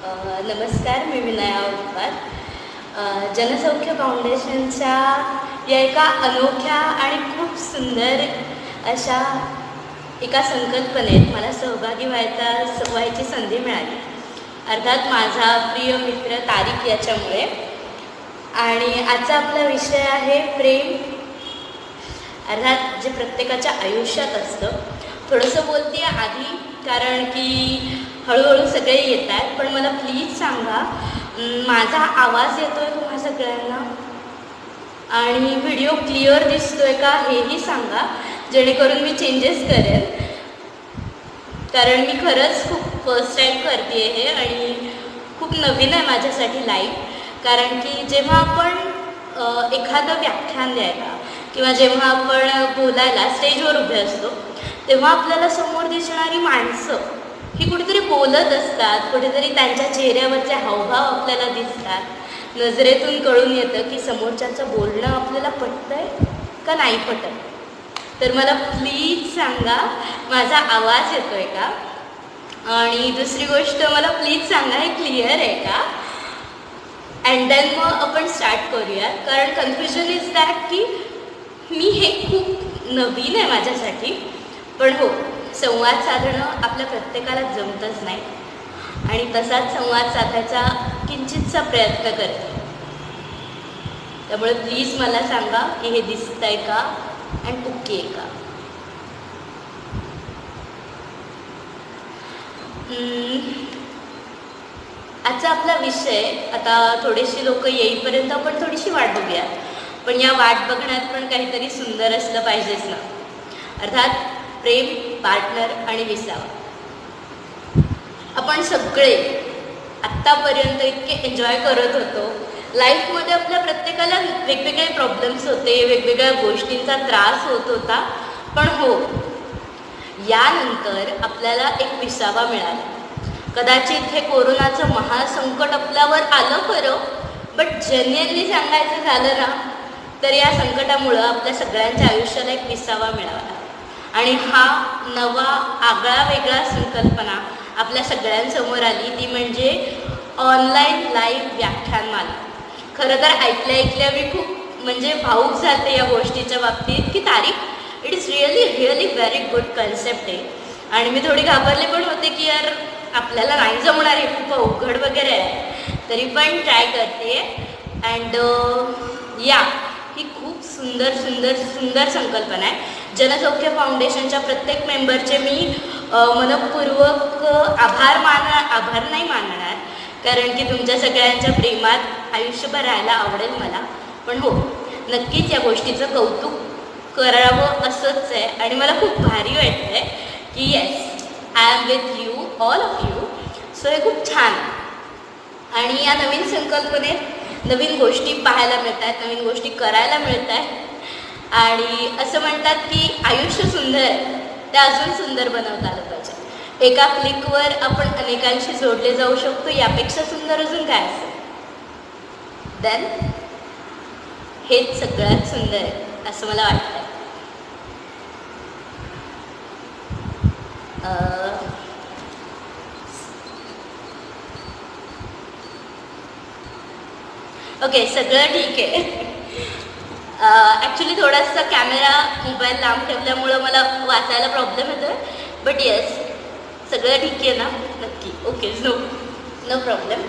नमस्कार, मी विनया उत्पात. जनसौख्य फाउंडेशनच्या या एका अनोख्या आणि खूप सुंदर अशा एका संकल्पनेत मला सहभागी व्हायची संधी मिळाली. अर्थात माझा प्रिय मित्र तारिक याच्यामुळे. आणि आजचा आपला विषय आहे प्रेम. अर्थात जे प्रत्येकाच्या आयुष्यात असतं. थोडंसं बोलते आधी कारण की हळूहळू सगळे येत आहेत, पण मला प्लीज सांगा माझा आवाज येतो आहे तुम्हा सगळ्यांना आणि व्हिडिओ क्लिअर दिसतो आहे का हेही सांगा, जेणेकरून मी चेंजेस करेन. कारण मी खरंच खूप फर्स्ट टाईम करते हे आणि खूप नवीन आहे माझ्यासाठी लाईव्ह. कारण की जेव्हा आपण एखादं व्याख्यान द्यायला किंवा जेव्हा आपण बोलायला स्टेजवर उभे असतो तेव्हा आपल्याला समोर दिसणारी माणसं ही कुठेतरी बोलत असतात, कुठेतरी त्यांच्या चेहऱ्यावरचे हावभाव आपल्याला दिसतात. नजरेतून कळून येतं की समोरच्याचं बोलणं आपल्याला पटतं आहे का नाही पटत. तर मला प्लीज सांगा माझा आवाज येतो आहे का. आणि दुसरी गोष्ट मला प्लीज सांगा हे क्लिअर आहे का. अँड देन मग आपण स्टार्ट करूया. कारण कन्फ्युजन इज दॅट की मी हे खूप नवीन आहे माझ्यासाठी. पण हो, संवाद साधणं आपल्या प्रत्येकाला जमतच नाही आणि तसाच संवाद साधायचा किंचितसा प्रयत्न करते. त्यामुळे प्लीज मला सांगा की हे दिसतं आहे का आणि ओके आहे का. आजचा आपला विषय, आता थोडेसे लोक येईपर्यंत आपण थोडीशी वाट बघूया. पण या वाट बघण्यात पण काहीतरी सुंदर असलं पाहिजेच ना. अर्थात प्रेम, पार्टनर आणि विसावा. आपण सगळे आत्तापर्यंत इतके एन्जॉय करत होतो. लाईफमध्ये आपल्या प्रत्येकाला वेगवेगळे प्रॉब्लेम्स होते, वेगवेगळ्या गोष्टींचा त्रास होत होता. पण हो, यानंतर आपल्याला एक विसावा मिळाला. कदाचित हे कोरोनाचं महासंकट आपल्यावर आलं खरं, बट जेन्युइनली सांगायचं झालं ना तर या संकटामुळं आपल्या सगळ्यांच्या आयुष्याला एक विसावा मिळाला. आणि हा नवा आगळा वेगळा संकल्पना आपल्या सगळ्यांसमोर आली, ती म्हणजे ऑनलाईन लाईव्ह व्याख्यानमाला. खरं तर ऐकल्या मी खूप भावूक झाले या गोष्टीच्या बाबतीत की तारीख it is really very good concept आहे. आणि मी थोडी घाबरले पण होते की यार आपल्याला नाही जमणार आहे, खूप अवघड वगैरे आहे. तरी पण ट्राय करते. अँड या ही खूप सुंदर संकल्पना आहे. जनसौख्य फाउंडेशनच्या प्रत्येक मेंबरचे मी मनपूर्वक आभार नाही मानणार, कारण की तुमच्या सगळ्यांच्या प्रेमात आयुष्यभर राहायला आवडेल मला. पण हो, नक्कीच या गोष्टीचं कौतुक करावं असंच आहे. आणि मला खूप भारी वाटतं आहे की yes, I am with you, all of you. So हे खूप छान. आणि या नवीन संकल्पनेत नवीन गोष्टी पाहायला मिळत आहेत, नवीन गोष्टी करायला मिळत आहेत. आणि असं म्हणतात की आयुष्य सुंदर आहे, ते अजून सुंदर बनवता आलं पाहिजे. एका क्लिकवर आपण अनेकांशी जोडले जाऊ शकतो. यापेक्षा सुंदर अजून काय असेल. देन हेच सगळ्यात सुंदर आहे असं मला वाटतं. ओके, सगळं ठीक आहे. ॲक्च्युली थोडासा कॅमेरा मोबाईल लांब ठेवल्यामुळं मला वाचायला प्रॉब्लेम येतो आहे. बट येस, सगळं ठीक आहे ना. नक्की ओके, नो प्रॉब्लेम.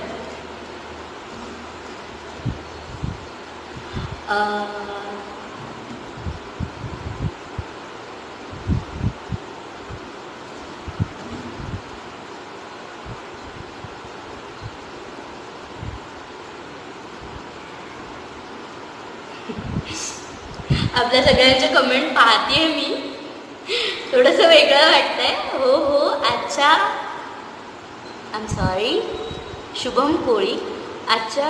आपल्या सगळ्यांचे कमेंट पाहते मी. थोडंसं वेगळं वाटतं आहे. हो, अच्छा, I am sorry. Shubham Koli आजच्या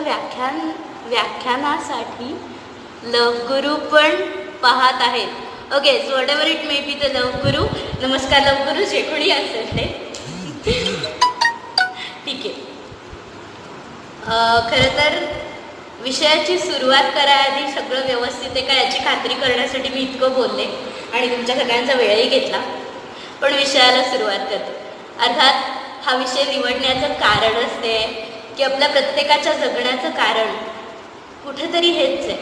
व्याख्यानासाठी लवगुरू पण पाहत आहेत. Okay, so whatever it may be the love guru. नमस्कार लवगुरू, जे कोणी असेल ते. ठीक आहे. खरं तर विषयाची सुरुवात करायआधी सगळं व्यवस्थित आहे का याची खात्री करण्यासाठी मी इतकं बोलले आणि तुमच्या सगळ्यांचा वेळही घेतला. पण विषयाला सुरुवात करते. अर्थात हा विषय निवडण्याचं कारणच ते आहे की आपल्या प्रत्येकाच्या जगण्याचं कारण कुठेतरी हेच आहे,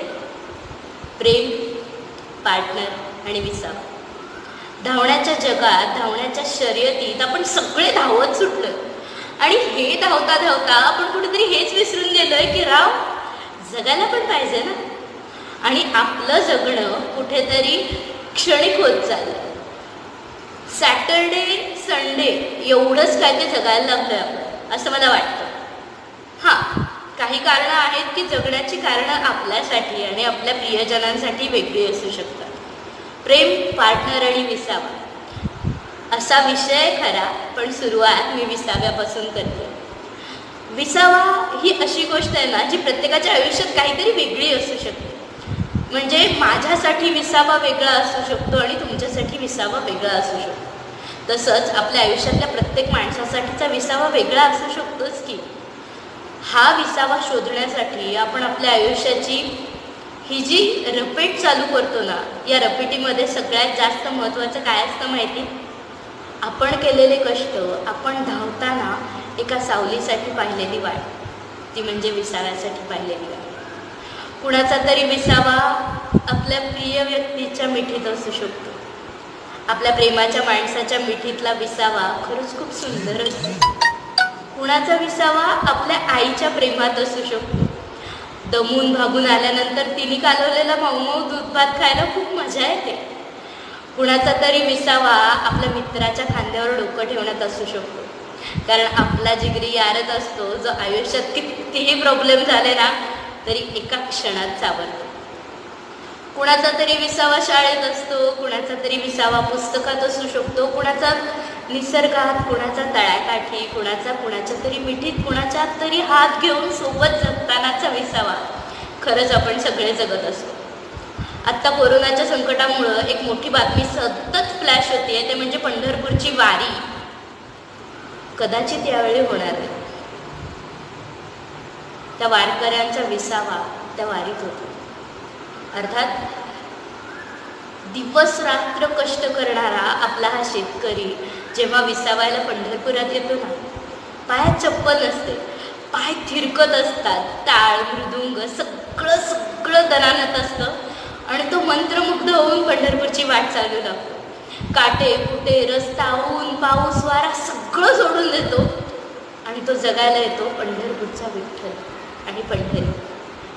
प्रेम, पार्टनर आणि विसावा. धावण्याच्या जगात, धावण्याच्या शर्यतीत आपण सगळे धावत सुटलो आणि हे धावता धावता आपण कुठेतरी हेच विसरून गेलोय की राव जगायला पण पाहिजे ना. आणि आपलं जगणं कुठेतरी क्षणिक होत चाललं. सॅटरडे संडे एवढंच काय ते जगायला लागलं आपण, असं मला वाटतं. हां, काही कारणं आहेत की जगण्याची कारणं आपल्यासाठी आणि आपल्या प्रियजनांसाठी वेगळी असू शकतात. प्रेम, पार्टनर आणि विसावा असा विषय खरा, पण सुरुवात मी विसाव्यापासून करते. विसावा ही अशी गोष्ट आहे ना जी प्रत्येकाच्या आयुष्यात काहीतरी वेगळी असू शकते. म्हणजे माझ्यासाठी विसावा वेगळा असू शकतो आणि तुमच्यासाठी विसावा वेगळा असू शकतो. तसंच आपल्या आयुष्यातल्या प्रत्येक माणसासाठीचा विसावा वेगळा असू शकतोच की. हा विसावा शोधण्यासाठी आपण आपल्या आयुष्याची ही जी रपेट चालू करतो ना, या रपेटीमध्ये सगळ्यात जास्त महत्त्वाचं काय असतं माहिती? आपण केलेले कष्ट, आपण धावताना एका सावलीसाठी पाहिलेली वाट, ती म्हणजे विसाव्यासाठी पाहिलेली वाट. कुणाचा तरी विसावा आपल्या प्रिय व्यक्तीच्या मिठीत असू शकतो. आपल्या प्रेमाच्या माणसाच्या मिठीतला विसावा खरंच खूप सुंदर असतो. कुणाचा विसावा आपल्या आईच्या प्रेमात असू शकतो. दमून भागून आल्यानंतर तिने कालवलेला मऊ दूध भात खायला खूप मजा येते. कुणाचा तरी विसावा आपल्या मित्राच्या खांद्यावर डोकं ठेवण्यात असू शकतो, कारण आपला जिगरी यारच असतो जो आयुष्यात कितीही प्रॉब्लेम झाले ना तरी एका क्षणात सावरतो. कुणाचा तरी विसावा शाळेत असतो, कुणाचा तरी विसावा पुस्तकात असू शकतो, कुणाचा निसर्गात, कुणाचा तळ्याकाठी, कुणाच्या तरी मिठीत, कुणाच्या तरी हात घेऊन सोबत जगतानाचा विसावा खरंच आपण सगळे जगत असतो. आत्ता कोरोनाच्या संकटामुळं एक मोठी बातमी सतत फ्लॅश होतीये, ते म्हणजे पंढरपूरची वारी कदाचित यावेळी होणार नाही. त्या वारकऱ्यांचा विसावा त्या वारीत होतो. अर्थात दिवस रात्र कष्ट करणारा आपला हा शेतकरी जेव्हा विसावायला पंढरपुरात येतो ना, पायात चप्पल नसते, पाय थिरकत असतात, टाळ मृदुंग सगळं दणाणत असतं आणि तो मंत्रमुग्ध होऊन पंढरपूरची वाट चालू लागतो. काटे कुटे, रस्ता, ऊन, पाऊस, वारा सगळं सोडून देतो आणि तो जगायला येतो पंढरपूरचा विठ्ठल आणि पंढरी.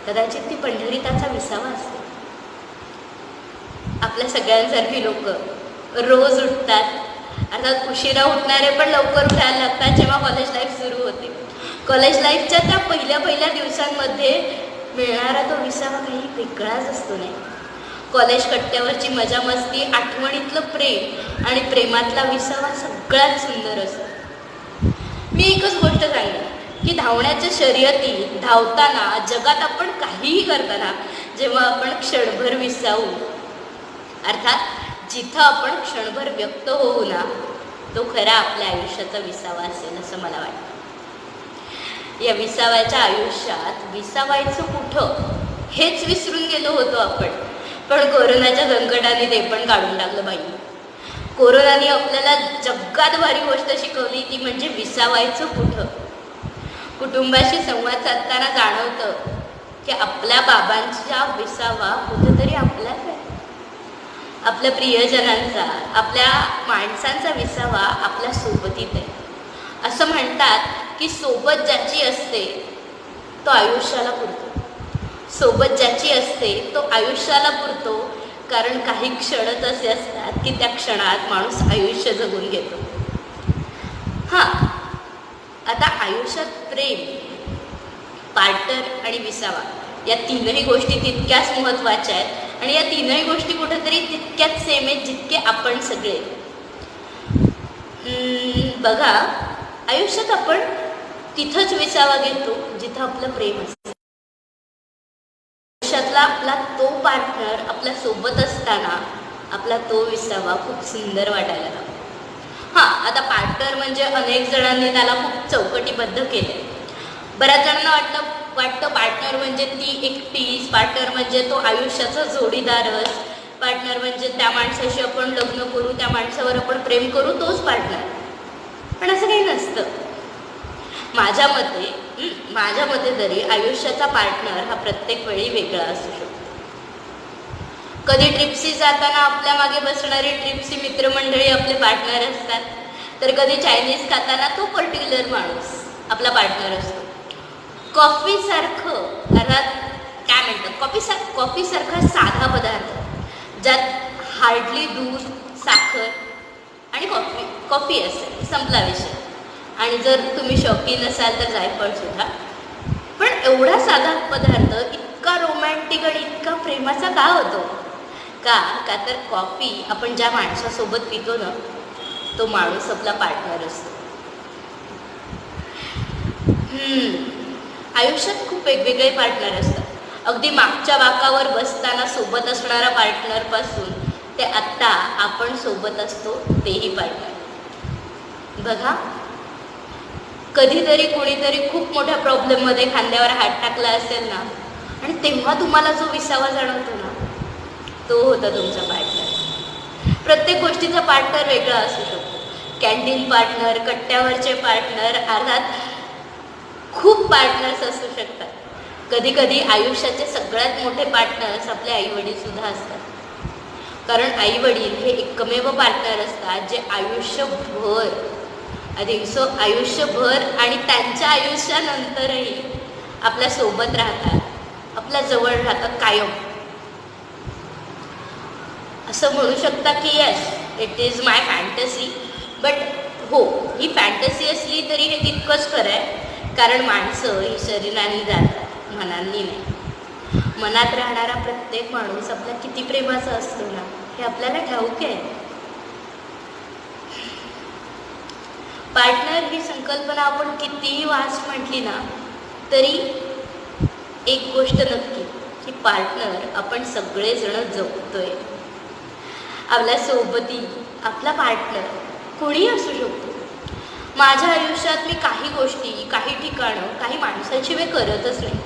कदाचित ती पंढरी त्याचा विसावा असते. आपल्या सगळ्यांसारखी लोक रोज उठतात, अर्थात उशिरा उठणारे पण लवकर उठायला लागतात जेव्हा कॉलेज लाईफ सुरू होते. कॉलेज लाईफच्या त्या पहिल्या दिवसांमध्ये मिळणारा तो विसावा काही वेगळाच असतो नाही. कॉलेज कट्ट्यावरची मजा मस्ती, आठवणीतलं प्रेम आणि प्रेमातला विसावा सगळ्यात सुंदर असतो. मी एकच गोष्ट सांगेन की धावण्याच्या शर्यतीत धावताना, जगात आपण काहीही करताना जेव्हा आपण क्षणभर विसावू, अर्थात जिथं आपण क्षणभर व्यक्त होऊ ना, तो खरा आपल्या आयुष्याचा विसावा असेल असं मला वाटतं. या विसाव्याच्या आयुष्यात विसावायचं कुठं हेच विसरून गेलो होतो आपण. पण कोरोनाच्या संकटाने ते पण काढून टाकलं बाई. कोरोनाने आपल्याला जगात भारी गोष्ट शिकवली, ती म्हणजे विसावायचं कुठं. कुटुंबाशी संवाद साधताना जाणवतं की आपल्या बाबांचा विसावा कुठंतरी आपल्यात आहे. आपल्या प्रियजनांचा, आपल्या माणसांचा विसावा आपल्या सोबतीत आहे. असं म्हणतात की सोबत ज्याची असते तो आयुष्याला पुरतो. सोबत ज्याची असते तो आयुष्याला पुरतो, कारण काही क्षणच असे असतात की त्या क्षणात माणूस आयुष्य जगून घेतो. हां, आता आयुष्यात प्रेम, पार्टनर आणि विसावा या तीनही गोष्टी तितक्याच महत्त्वाच्या आहेत आणि या तीनही गोष्टी कुठेतरी तितक्याच सेम आहेत जितके आपण सगळे. बघा, आयुष्यात आपण तिथंच विसावा घेतो जिथं आपलं प्रेम असतं. आयुष्यातला आपला तो पार्टनर आपल्या सोबत असताना आपला तो विसावा खूप सुंदर वाटायला लागतो. हां, आता पार्टनर म्हणजे अनेक जणांनी त्याला खूप चौकटीबद्ध केले. बऱ्याच जणांना वाटतं पार्टनर म्हणजे ती एकटीच, पार्टनर म्हणजे तो आयुष्याचा जोडीदारच, पार्टनर म्हणजे त्या माणसाशी आपण लग्न करू, त्या माणसावर आपण प्रेम करू, तोच पार्टनर. पण असं काही नसतं. माझ्या मते तरी आयुष्याचा पार्टनर हा प्रत्येक वेळी वेगळा असू शकतो. कधी ट्रिप्सी जाताना आपल्या मागे बसणारी ट्रिप्सी मित्रमंडळी आपले पार्टनर असतात, तर कधी चायनीज खाताना तो पर्टिक्युलर माणूस आपला पार्टनर असतो. कॉफीसारखं अर्थात काय म्हणतात, कॉफीसारखा साधा पदार्थ ज्यात हार्डली दूध, साखर आणि कॉफी असेल, संपला विषय. आणि जर तुम्ही शौकीन असाल तर जायफळसुद्धा. पण एवढा साधा पदार्थ इतका रोमॅन्टिक आणि इतका प्रेमाचा का होतो? का तर कॉफी आपण ज्या माणसासोबत पितो ना, तो माणूस आपला पार्टनर असतो. आयुष्यात खूप वेगवेगळे पार्टनर असतात. अगदी मागच्या बाकावर बसताना सोबत असणारा पार्टनरपासून ते आत्ता आपण सोबत असतो तेही पार्टनर. बघा, कधीतरी कोणीतरी खूप मोठ्या प्रॉब्लेममध्ये खांद्यावर हात टाकला असेल ना, आणि तेव्हा तुम्हाला जो विसावा जाणवतो ना, तो होता तुमचा पार्टनर. प्रत्येक गोष्टीचा पार्टनर वेगळा असू शकतो. कॅन्टीन पार्टनर, कट्ट्यावरचे पार्टनर, अर्थात खूप पार्टनर्स असू शकतात. कधी कधी आयुष्याचे सगळ्यात मोठे पार्टनर्स आपले आईवडीलसुद्धा असतात. कारण आईवडील हे एकमेव पार्टनर असतात जे आयुष्यभर आणि त्यांच्या आयुष्यानंतरही आपल्या सोबत राहतात, आपल्या जवळ राहतात कायम. असं म्हणू शकता की yes, it is my fantasy. But हो, ही फॅन्टसी असली तरी हे तितकंच खरं आहे. कारण माणसं ही शरीराने जातात, मनांनी नाही. मनात राहणारा प्रत्येक माणूस आपला किती प्रेमाचा असतो ना, हे आपल्याला ठाऊक आहे. पार्टनर ही संकल्पना आपण कितीही वास्ट म्हटली ना, तरी एक गोष्ट नक्की की पार्टनर आपण सगळेजण जगतोय. आपल्या सोबती आपला पार्टनर कोणीही असू शकतो. माझ्या आयुष्यात मी काही गोष्टी, काही ठिकाणं, काही माणसांशिवाय करतच नाही.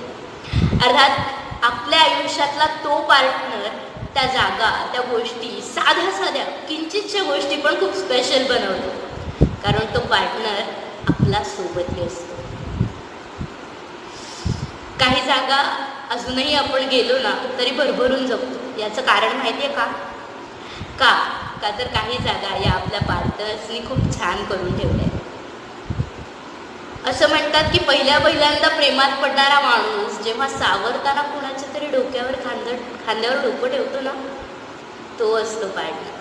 अर्थात आपल्या आयुष्यातला तो पार्टनर त्या जागा, त्या गोष्टी, साध्या किंचितशा गोष्टी पण खूप स्पेशल बनवतो. कारण तो पार्टनर आपला सोबती असतो. काही जागा अजूनही आपण गेलो ना तरी भरभरून जगतो. याचं कारण माहिती आहे का तर काही जागा या आपल्या पार्टनर्सनी खूप छान करून ठेवल्या. असं म्हणतात की पहिल्यांदा प्रेमात पडणारा माणूस जेव्हा सावरताना कुणाच्या तरी डोक्यावर खांद्यावर डोकं ठेवतो ना, तो असतो पार्टनर.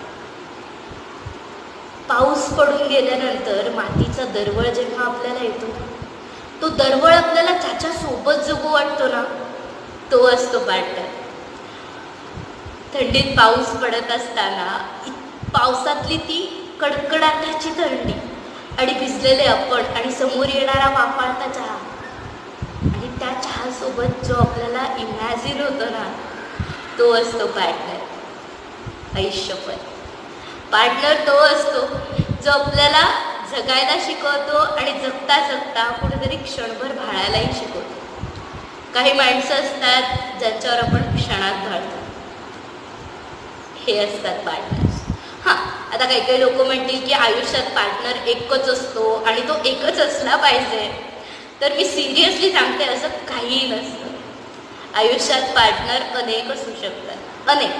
पाऊस पडून गेल्यानंतर मातीचा दरवळ जेव्हा आपल्याला येतो, तो दरवळ आपल्याला ज्याच्या सोबत जगू वाटतो ना, तो असतो पार्टनर. थंडीत पाऊस पडत असताना पावसातली ती कडकडाटाची थंडी आणि भिजलेले आपण आणि समोर येणारा वाफाळता चहा आणि त्या चहासोबत जो आपल्याला इमॅजिन होतो ना, तो असतो पार्टनर. आयुष्यभर पार्टनर तो असतो जो आपल्याला जगायला शिकवतो आणि जगता जगता कुठेतरी क्षणभर भाळायलाही शिकवतो. काही माणसं असतात ज्यांच्यावर आपण क्षणात भाळतो, हे असतात पार्टनर्स. आता काही लोक म्हणतील की आयुष्यात पार्टनर एकच असतो आणि तो एकच असला पाहिजे. तर मी सिरियसली सांगते, असं काहीही नसतं. आयुष्यात पार्टनर अनेक असू शकतात, अनेक.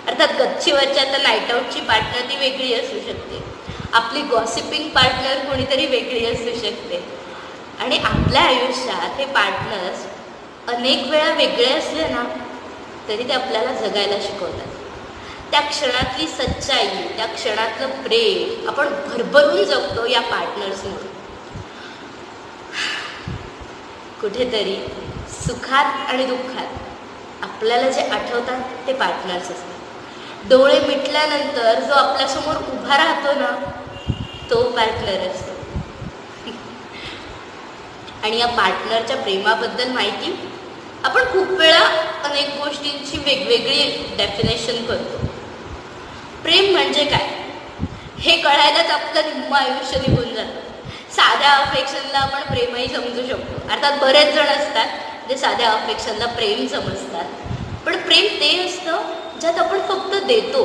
अर्थात गच्चीवरच्या तर नाईट आऊटची पार्टनर ती वेगळी असू शकते. आपली गॉसिपिंग पार्टनर कोणीतरी वेगळी असू शकते. आणि आपल्या आयुष्यात हे पार्टनर्स अनेक वेळा वेगळे असले ना, तरी ते आपल्याला जगायला शिकवतात. त्या क्षणातली सच्चाई, त्या क्षणातलं प्रेम आपण भरभरून जगतो या पार्टनर्समुळे. कुठेतरी सुखात आणि दुःखात आपल्याला जे आठवतात ते पार्टनर्स असतात. डोळे मिटल्यानंतर जो आपल्यासमोर उभा राहतो ना, तो पार्टनर असतो. आणि या पार्टनरच्या प्रेमाबद्दल माहिती आपण खूप वेळा अनेक गोष्टींची वेगवेगळी डेफिनेशन करतो. प्रेम म्हणजे काय हे कळायलाच आपलं निम्म आयुष्य निघून जातं. साध्या अफेक्शनला आपण प्रेमही समजू शकतो. अर्थात बरेच जण असतात जे साध्या अफेक्शनला प्रेम समजतात. पण प्रेम ते असतं ज्यात आपण फक्त देतो,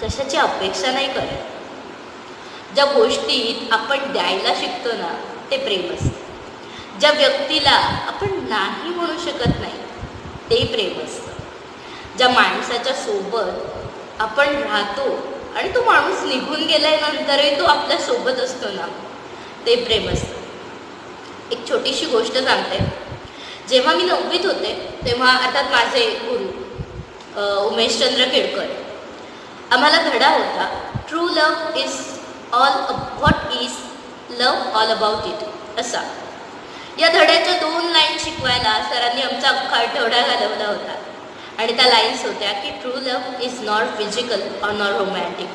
कशाची अपेक्षा नाही करत. ज्या गोष्टीत आपण द्यायला शिकतो ना ते प्रेम असतं. ज्या व्यक्तीला आपण नाही म्हणू शकत नाही ते प्रेम असतं. ज्या माणसाच्या सोबत आपण राहतो आणि तो माणूस निघून गेल्यानंतरही तो आपल्या सोबत असतो ना ते प्रेम असतं. एक छोटीशी गोष्ट सांगते. जेव्हा मी 9वीत होते तेव्हा अर्थात माझे गुरु उमेशचंद्र केळकर आम्हाला धडा होता, true love is what is love all about it असा. या धड्याच्या 2 लाईन शिकवायला सरांनी आमचा अख्खा आठवडा घालवला होता आणि त्या लाईन्स होत्या की true love is not physical or not romantic.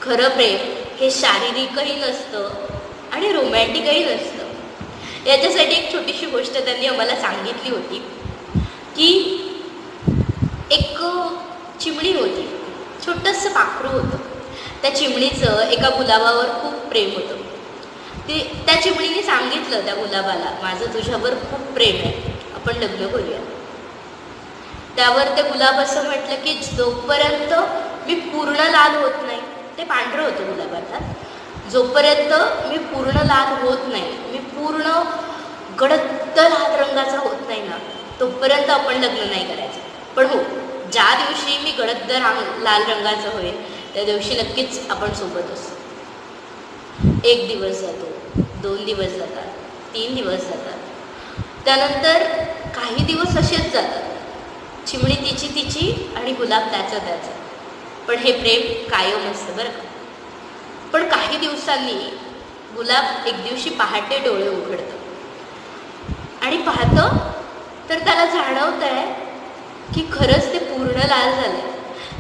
खरं प्रेम हे शारीरिकही नसतं आणि रोमॅन्टिकही नसतं. याच्यासाठी एक छोटीशी गोष्ट त्यांनी आम्हाला सांगितली होती की एक चिमणी होती, छोटंसं पाखरू होतं. त्या चिमणीचं एका गुलाबावर खूप प्रेम होतं. त्या चिमणीने सांगितलं त्या गुलाबाला, माझं तुझ्यावर खूप प्रेम आहे, आपण लग्न करूया. त्यावर ते गुलाब असं म्हटलं की जोपर्यंत मी पूर्ण लाल होत नाही, ते पांढरं होतं गुलाब अर्थात, जोपर्यंत मी पूर्ण लाल होत नाही, मी पूर्ण गडद लाल रंगाचा होत नाही ना तोपर्यंत आपण लग्न नाही करायचं. पण हो, ज्या दिवशी मी गडद लाल रंगाचं होईल त्या दिवशी नक्कीच आपण सोबत असतो. 1 दिवस जातो, 2 दिवस जातात, 3 दिवस जातात, त्यानंतर काही दिवस असेच जातात. चिमणी तिची आणि गुलाब त्याचं. पण हे प्रेम कायम असतं बरं का. पण काही दिवसांनी गुलाब एक दिवशी पहाटे डोळे उघडतं आणि पाहतं तर त्याला जाणवतं आहे की खरंच ते पूर्ण लाल झालं आहे.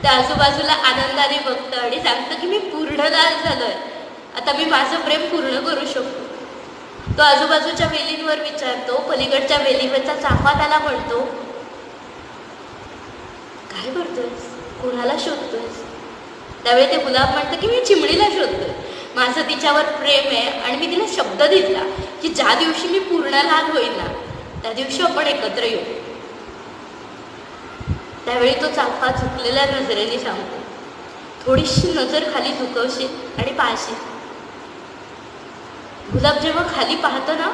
त्या आजूबाजूला आनंदाने बघतं आणि सांगतं की मी पूर्ण लाल झालो आहे, आता मी माझं प्रेम पूर्ण करू शकतो. तो आजूबाजूच्या वेलींवर विचारतो, पलीकडच्या वेलीवरचा चाफा त्याला म्हणतो, काय करतोयस, कोणाला शोधतोयस? त्यावेळी ते गुलाब म्हणतं की मी चिमणीला शोधतोय, माझं तिच्यावर प्रेम आहे आणि मी तिला शब्द दिला की ज्या दिवशी मी पूर्ण लाल होईल ना त्या दिवशी आपण एकत्र येऊ. त्यावेळी तो चाफा झुकलेल्या नजरेने सांगतो, थोडीशी नजर खाली झुकवशील आणि पाहशील. गुलाब जेव्हा खाली पाहतो ना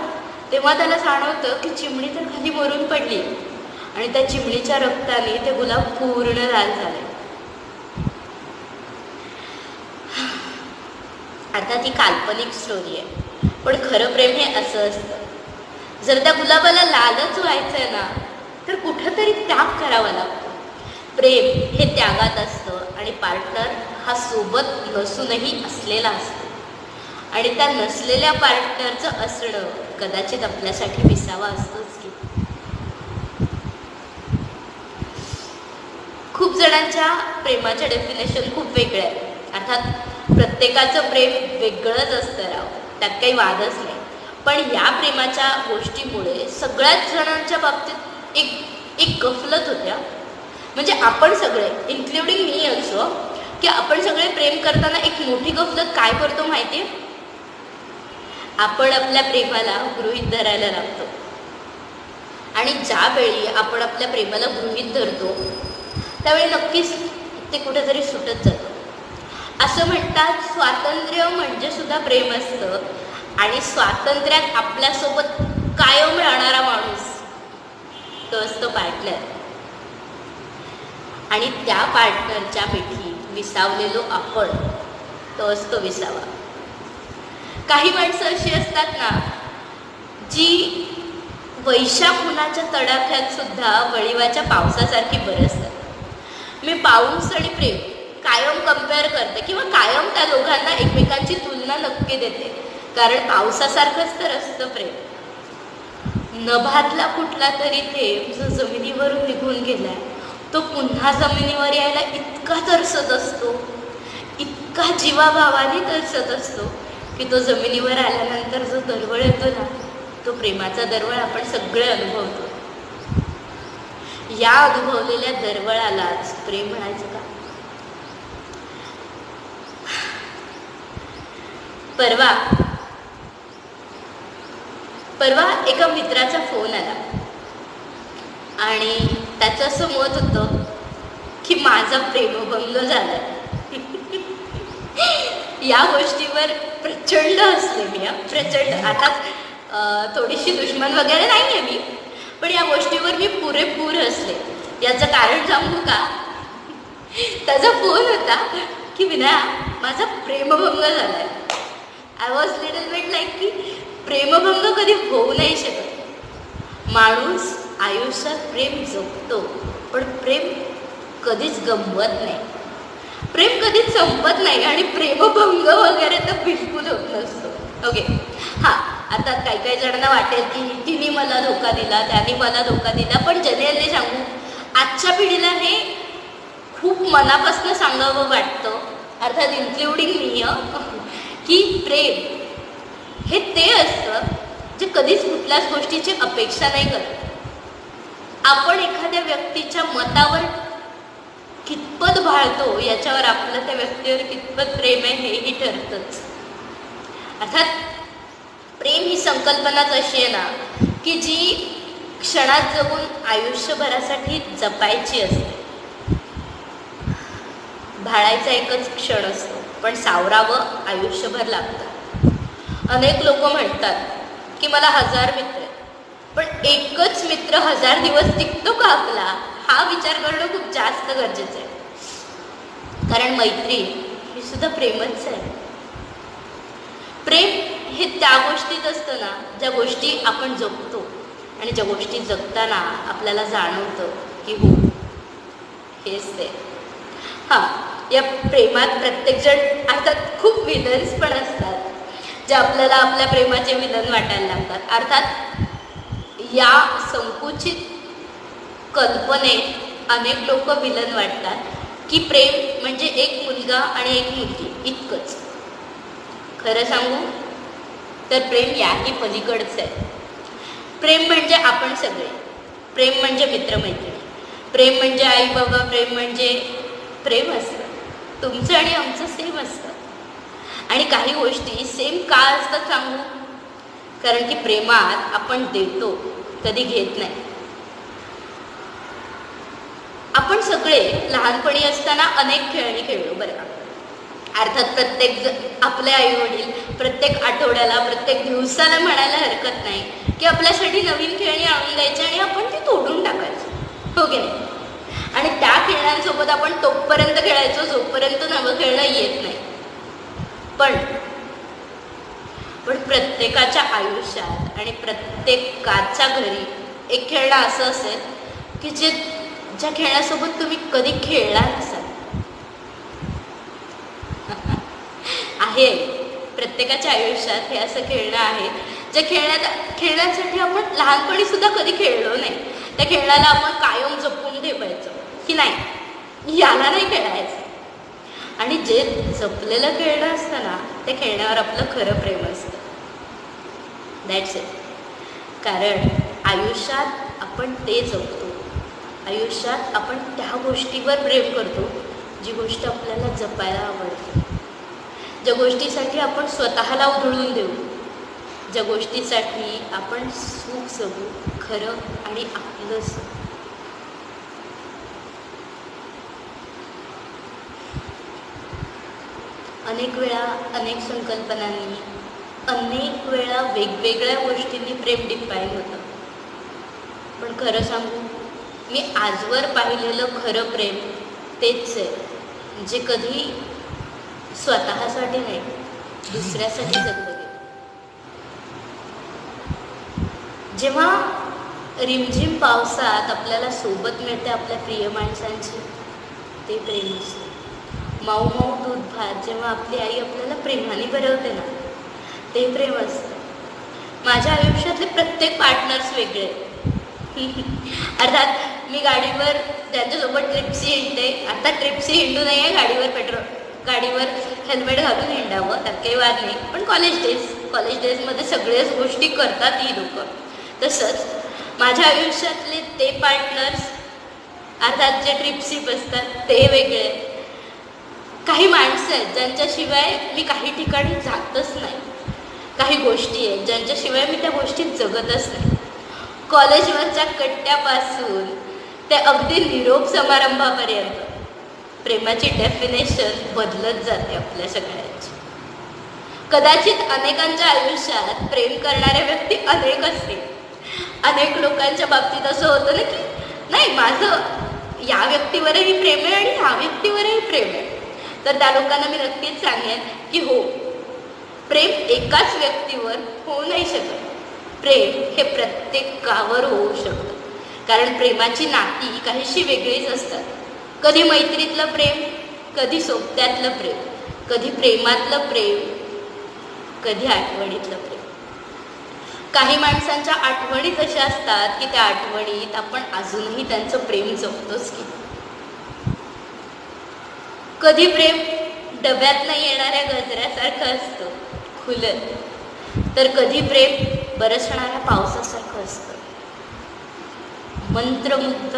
तेव्हा त्याला जाणवतं की चिमणी तर खाली मरून पडली आणि त्या चिमणीच्या रक्ताने ते गुलाब पूर्ण लाल झाले. आता ती काल्पनिक स्टोरी आहे, पण खरं प्रेम हे असं असतं. जर त्या गुलाबाला लालच व्हायचं आहे ना तर कुठंतरी त्याग करावा लागतो. प्रेम हे त्यागात असतं आणि पार्टनर हा सोबत नसूनही असलेला असतो आणि त्या नसलेल्या पार्टनरचं असणं कदाचित आपल्यासाठी विसावा असतोच की. खूप जणांच्या प्रेमाच्या डेफिनेशन खूप वेगळ्या आहेत. अर्थात प्रत्येकाचं प्रेम वेगळंच असतं राव, त्यात काही वादच नाही. पण या प्रेमाच्या गोष्टीमुळे सगळ्याच जणांच्या बाबतीत एक गफलत होत्या. म्हणजे आपण सगळे इन्क्लुडिंग मी असो की आपण सगळे प्रेम करताना एक मोठी गफलत काय करतो माहिती आहे? आपण आपल्या प्रेमाला गृहीत धरायला लागतो आणि ज्यावेळी आपण आपल्या प्रेमाला गृहीत धरतो त्यावेळी नक्कीच ते कुठेतरी सुटत जातं. असं म्हणतात स्वातंत्र्य म्हणजे सुद्धा प्रेम असतं आणि स्वातंत्र्यात आपल्यासोबत कायम राहणारा माणूस तो असतो पार्टनर. आणि त्या पार्टनरच्या मिठीत विसावलेलो आपण तो असतो विसावा. काही माणसं अशी असतात ना जी वैशाख उन्हाच्या तडाख्यात सुद्धा वळिवाच्या पावसासारखी बरसतात. मी पाऊस आणि प्रेम कायम कम्पेअर करते किंवा कायम त्या दोघांना एकमेकांची तुलना नक्की देते, कारण पावसासारखंच तर असतं प्रेम. नभातला कुठला तरी थेंब जो जमिनीवरून निघून गेलाय तो पुन्हा जमिनीवर यायला इतका तरसत असतो, इतका जीवाभावाने तरसत असतो की तो जमिनीवर आल्यानंतर जो दरवळ येतो ना तो प्रेमाचा दरवळ आपण सगळे अनुभवतो. या अनुभवलेल्या दरवळालाच प्रेम म्हणायचं का? परवा एका मित्राचा फोन आला आणि त्याचं असं मत होतं की माझा प्रेमभंग झालाय. या गोष्टीवर प्रचंड हसले मी, प्रचंड. आता थोडीशी दुश्मन वगैरे नाही आहे मी, पण या गोष्टीवर मी पुरेपूर हसले. याचं कारण सांगू का? त्याचा फोन होता की विनया, माझा प्रेमभंग झालाय. I was little bit like की प्रेमभंग कधी होऊ नाही शकत. माणूस आयुष्यात प्रेम जगतो, पण प्रेम कधीच गमवत नाही, प्रेम कधीच संपत नाही, आणि प्रेमभंग वगैरे तर बिलकुल होत नसतो. ओके, हां. आता काही काही जणांना वाटेल की तिने मला धोका दिला, त्याने मला धोका दिला, पण जनरली सांगू, आजच्या पिढीला हे खूप मनापासून सांगावं वाटतं, अर्थात इन्क्लुडिंग मी, की प्रेम हे ते असतं जे कधीच कुठल्याच गोष्टीची अपेक्षा नाही करत. आपण एखाद्या व्यक्तीच्या मतावर कितपत भाळतो याच्यावर आपलं त्या व्यक्तीवर कितपत प्रेम आहे हेही ठरतंच. अर्थात प्रेम ही संकल्पनाच अशी आहे ना की जी क्षणात जगून आयुष्यभरासाठी जपायची असते. भाळायचा एकच क्षण असतो, पण सावरावं आयुष्यभर लागतं. अनेक लोक म्हणतात की मला 1000 मित्र आहेत, पण एकच मित्र 1000 दिवस टिकतो का आपला, हा विचार करणं खूप जास्त गरजेचं आहे. कारण मैत्री ही सुद्धा प्रेमच आहे. प्रेम हे त्या गोष्टीत असतं ना ज्या गोष्टी आपण जगतो, आणि ज्या गोष्टी जगताना आपल्याला जाणवतं की हो हेच ते. हां, या प्रेमात प्रत्येकजण अर्थात खूप विलन्स पण असतात जे आपल्याला आपल्या प्रेमाचे विलन वाटायला लागतात. अर्थात या संकुचित कल्पनेत अनेक लोक विलन वाटतात की प्रेम म्हणजे एक मुलगा आणि एक मुलगी इतकंच. खरं सांगू तर प्रेम याही पलीकडचं आहे. प्रेम म्हणजे आपण सगळे, प्रेम म्हणजे मित्रमैत्रिणी, प्रेम म्हणजे आई बाबा, प्रेम म्हणजे प्रेम असतं. तुमचं आणि आमचं सेम असतं. आणि काही गोष्टी सेम का असतात सांगू? कारण की प्रेमात आपण देतो, कधी घेत नाही. आपण सगळे लहानपणी असताना अनेक खेळणी खेळलो बरं का. अर्थात आपले आई वडील प्रत्येक आठवड्याला, प्रत्येक दिवसाला म्हणायला हरकत नाही की आपल्यासाठी नवीन खेळणी आणून द्यायची आणि आपण ती तोडून टाकायची, हो की नाही? आणि त्या खेळण्यांसोबत आपण तोपर्यंत खेळायचो जोपर्यंत नवं खेळणं येत नाही. पण प्रत्येकाच्या आयुष्यात आणि प्रत्येकाच्या घरी एक खेळणं असं असेल की ज्या खेळण्यासोबत तुम्ही कधी खेळला नसाल. आहे, प्रत्येकाच्या आयुष्यात हे असं खेळणं आहे जे खेळण्यासाठी आपण लहानपणी सुद्धा कधी खेळलो नाही. त्या खेळण्याला आपण कायम जपून ठेवायचं की नाही याला नाही खेळायचं. आणि जे जपलेलं खेळणं असतं ना त्या खेळण्यावर आपलं खरं प्रेम असतं. That's it. कारण आयुष्यात आपण ते जपतो, आयुष्यात आपण त्या गोष्टीवर प्रेम करतो जी गोष्ट आपल्याला जपायला आवडते, ज्या गोष्टीसाठी आपण स्वतःला उधळून देऊ, ज्या गोष्टीसाठी आपण सुख जगू खरं आणि आपलंच. अनेक वेळा अनेक संकल्पनांनी, अनेक वेळा वेगवेगळ्या गोष्टींनी प्रेम डिफाईन होतं. पण खरं सांगू, मी आजवर पाहिलेलं खरं प्रेम तेच आहे जे कधी स्वतःसाठी नाही दुसऱ्यासाठी जगलं गेलं. जेव्हा रिमझिम पावसात आपल्याला सोबत मिळते आपल्या प्रिय माणसांची, ते प्रेम असतं. माऊ माऊ दूध भात जेव्हा आपली आई आपल्याला प्रेमाने भरवते ना, ते प्रेम असतं. माझ्या आयुष्यातले प्रत्येक पार्टनर्स वेगळे. अर्थात मी गाडीवर त्यांच्यासोबत ट्रिप्सी हिंडते. आता ट्रिप्सी हिंडू नाही आहे, गाडीवर हेल्मेट घालून हिंडावं, त्यात काही वाद नाही. पण कॉलेज डेजमध्ये सगळ्याच गोष्टी करतात ही लोकं. तसंच माझ्या आयुष्यातले ते पार्टनर्स, अर्थात जे ट्रिप्सी बसतात ते वेगळे. काही माणसं आहेत ज्यांच्याशिवाय मी काही ठिकाणी जातच नाही. काही गोष्टी आहेत ज्यांच्याशिवाय मी त्या गोष्टीत जगतच नाही. कॉलेजवरच्या कट्ट्यापासून ते अगदी निरोप समारंभापर्यंत प्रेमाची डेफिनेशन बदलत जाते आपल्या सगळ्यांची. कदाचित अनेकांच्या आयुष्यात प्रेम करणाऱ्या व्यक्ती अनेक असतील. अनेक लोकांच्या बाबतीत असं होतं ना की नाही, माझं या व्यक्तीवरही प्रेम आहे आणि ह्या व्यक्तीवरही प्रेम आहे. तर त्या लोकांना मी नक्कीच सांगेन की हो, प्रेम एकाच व्यक्तीवर होऊ नाही शकत. प्रेम हे प्रत्येकावर होऊ शकतं. कारण प्रेमाची नाती काहीशी वेगळीच असतात. कधी मैत्रीतलं प्रेम, कधी सोबत्यातलं प्रेम, कधी प्रेमातलं प्रेम, कधी आठवणीतलं प्रेम. काही माणसांच्या आठवणीत अशा असतात की त्या आठवणीत आपण अजूनही त्यांचं प्रेम जपतोच की. कधी प्रेम डब्यात नाही येणाऱ्या गजऱ्यासारखं असतं खुलत, तर कधी प्रेम बरसणाऱ्या पावसासारखं असतं मंत्रमुग्ध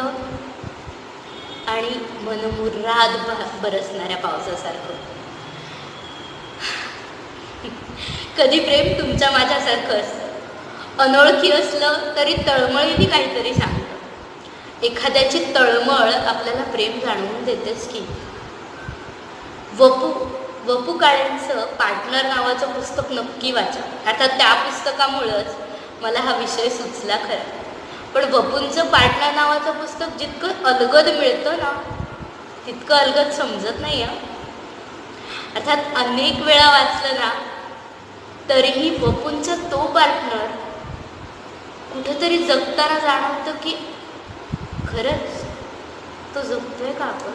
आणि मनमुराद बरसणाऱ्या पावसासारखं. कधी प्रेम तुमच्या माझ्यासारखं असतं. अनोळखी असलं तरी तळमळीने काहीतरी सांगतं. एखाद्याची तळमळ आपल्याला प्रेम जाणवून देतेच की. वपू काळेंचं पार्टनर नावाचं पुस्तक नक्की वाचा. अर्थात त्या पुस्तकामुळंच मला हा विषय सुचला खरा. पण वपूंचं पार्टनर नावाचं पुस्तक जितकं अलगद मिळतं ना, तितकं अलगद समजत नाही. अर्थात अनेक वेळा वाचलं ना, तरीही वपूंचा तो पार्टनर कुठेतरी जगताना जाणवतं की खरंच तो जगतोय का आपण,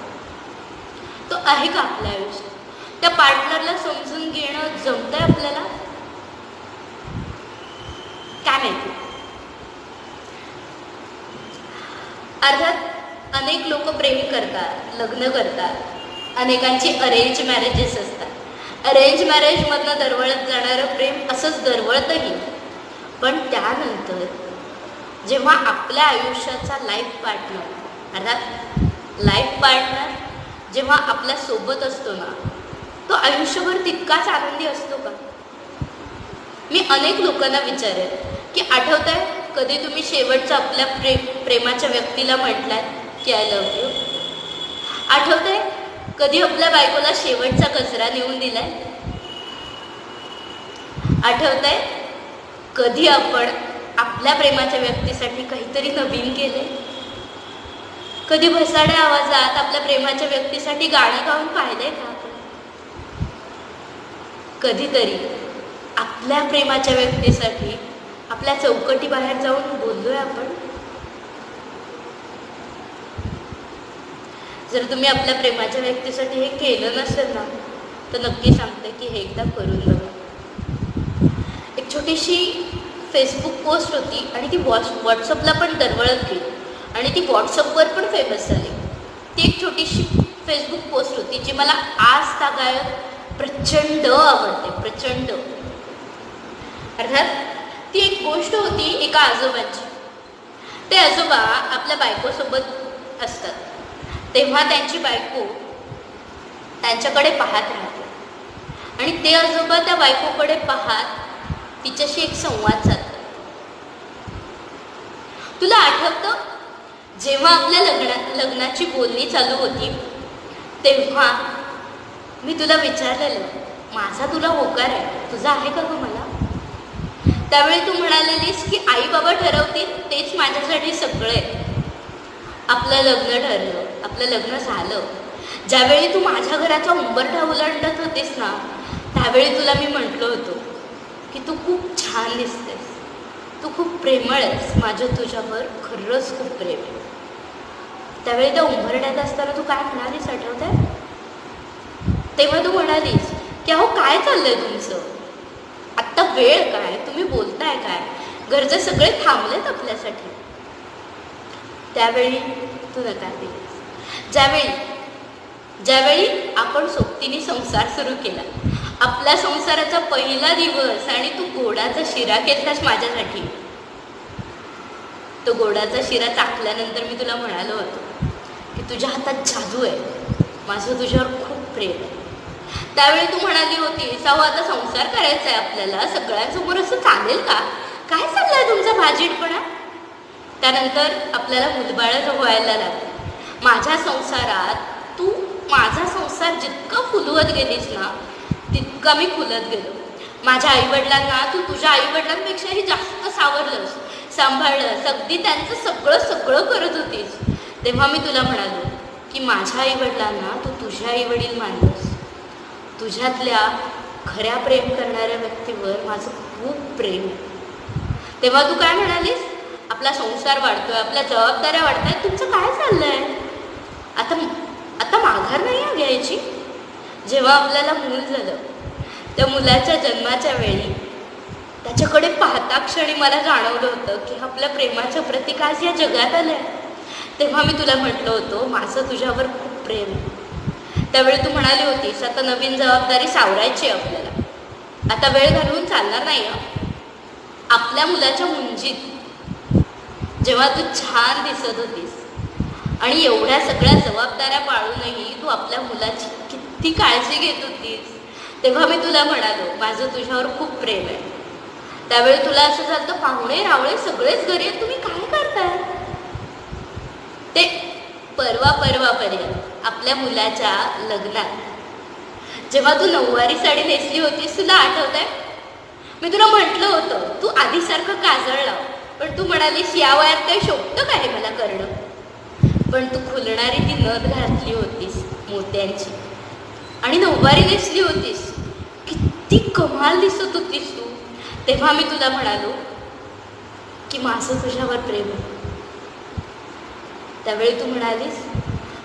तो आहे का आपल्या आयुष्यात. त्या पार्टनरला समजून घेणं जमतंय आपल्याला, काय माहिती. अर्थात अनेक लोक प्रेम करतात, लग्न करतात. अनेकांची अरेंज मॅरेजेस असतात. अरेंज मॅरेजमधनं दरवळत जाणारं प्रेम असंच दरवळतही. पण त्यानंतर जेव्हा आपल्या आयुष्याचा लाईफ पार्टनर, अर्थात लाईफ पार्टनर जेव्हा आपल्या सोबत असतो ना, तो आयुष्यभर तितकाच आनंदी असतो का. मी अनेक लोकांना विचारेन की आठवत आहे कधी तुम्ही शेवटचं आपल्या प्रेमाच्या व्यक्तीला म्हटलाय की आय लव्ह यू. आठवत आहे कधी आपल्या बायकोला शेवटचा गजरा नेऊन दिलाय. आठवत आहे कधी आपण आपल्या प्रेमाच्या व्यक्तीसाठी काहीतरी नवीन केले. कधी भसाड्या आवाजात आपल्या प्रेमाच्या व्यक्तीसाठी गाणं गाऊन पाहिलंय का आपण. कधीतरी आपल्या प्रेमाच्या व्यक्तीसाठी आपल्या चौकटी बाहेर जाऊन बोललोय आपण. जर तुम्ही आपल्या प्रेमाच्या व्यक्तीसाठी हे केलं नसेल ना, तर नक्की सांगते की हे एकदा करून बघा. एक छोटीशी फेसबुक पोस्ट होती आणि ती व्हॉट्सअपला पण दरवळत गेली आणि ती व्हॉट्सअपवर पण फेमस झाली. ती एक छोटीशी फेसबुक पोस्ट होती जी मला आज तागायत प्रचंड आवडते, प्रचंड. अर्थात ती एक गोष्ट होती एका आजोबांची. ते आजोबा आपल्या बायकोसोबत असतात, तेव्हा त्यांची बायको त्यांच्याकडे पाहत राहते आणि ते आजोबा त्या बायकोकडे पाहत तिच्याशी एक संवाद साधतात. तुला आठवतं जेव्हा आपल्या लग्नाची बोलणी चालू होती तेव्हा मी तुला विचारलेलं, माझा तुला होकार आहे, तुझा आहे का गं मला. त्यावेळी तू म्हणालेलीस की आई बाबा ठरवतील तेच माझ्यासाठी सगळं आहे. आपलं लग्न ठरलं, आपलं लग्न झालं. ज्यावेळी तू माझ्या घराचा उंबरठा उलांडत होतीस ना, त्यावेळी तुला मी म्हटलं होतं की तू खूप छान दिसतेस, तू खूप प्रेमळ आहेस, माझं तुझ्यावर खरंच खूप प्रेम आहे. त्यावेळी त्या उंबरठ्यात असताना तू काय म्हणालीस आठवत आहे. तेव्हा तू म्हणालीस की अहो काय चाललंय तुमचं, आत्ता वेळ काय, तुम्ही बोलताय काय, घरचे सगळे थांबलेत आपल्यासाठी. त्यावेळी तू नकार दिलीस. ज्यावेळी आपण सोबतीने संसार सुरू केला, आपल्या संसाराचा पहिला दिवस आणि तू गोडाचा शिरा केलास माझ्यासाठी. तो गोडाचा शिरा चाखल्यानंतर मी तुला म्हणालो होतो की तुझ्या हातात जादू आहे, माझं तुझ्यावर खूप प्रेम आहे. त्यावेळी तू म्हणाली होतीस अहो आता संसार करायचा आहे आपल्याला, सगळ्यांसमोर असं चालेल का, काय चाललंय तुमचा भाजीटपणा. त्यानंतर आपल्याला मुलबाळच व्हायला लागलं. माझ्या संसारात तू माझा संसार जितका फुलवत गेलीस ना, तितका मी खुलत गेलो. माझ्या आईवडिलांना तू तुझ्या आईवडिलांपेक्षाही जास्त सावरलंस, सांभाळलंस, अगदी त्यांचं सगळं सगळं करत होतीस. तेव्हा मी तुला म्हणालो की माझ्या आईवडिलांना तू तुझ्या आईवडील मानलंस. तुझ्यातल्या खऱ्या प्रेम करणाऱ्या व्यक्तीवर माझं खूप प्रेम आहे. तेव्हा तू काय म्हणालीस, आपला संसार वाढतोय, आपल्या जबाबदाऱ्या वाढतायत, तुमचं काय चाललंय? आता आता माघार नाही आहे घ्यायची. जेव्हा आपल्याला मूल झालं, त्या मुलाच्या जन्माच्या वेळी त्याच्याकडे पाहता क्षणी मला जाणवलं होतं की आपल्या प्रेमाचं प्रतीक आज या जगात आलंय. तेव्हा मी तुला म्हटलं होतं माझं तुझ्यावर खूप प्रेम आहे. त्यावेळी तू म्हणाली होतीस आता नवीन जबाबदारी सावरायची आहे आपल्याला, आता वेळ घालवून चालणार नाही. आपल्या मुलाच्या मुंजीत जेव्हा तू छान दिसत होतीस आणि एवढ्या सगळ्या जबाबदाऱ्या पाळूनही तू आपल्या मुलाची किती काळजी घेत होतीस, तेव्हा मी तुला म्हणालो माझं तुझ्यावर खूप प्रेम आहे. त्यावेळी तुला असं झालं पाहुणे रावळे सगळेच घरी आहेत, तुम्ही काय करताय? ते परवापर्यंत आपल्या मुलाच्या लग्नात जेव्हा तू नऊवारी साडी नेसली होतीस, तुला आठवतंय? मी तुला म्हटलं होतं तू आधीसारखं काजळ लाव, पण तू म्हणालीस या वयात काही शोभतं काय मला करणं. पण तू खुलणारी ती नथ घातली होतीस मोत्यांची आणि नऊवारी नेसली होतीस, किती कमाल दिसत होतीस तू. तेव्हा मी तुला म्हणालो की माझं तुझ्यावर प्रेम आहे. त्यावेळी तू म्हणालीस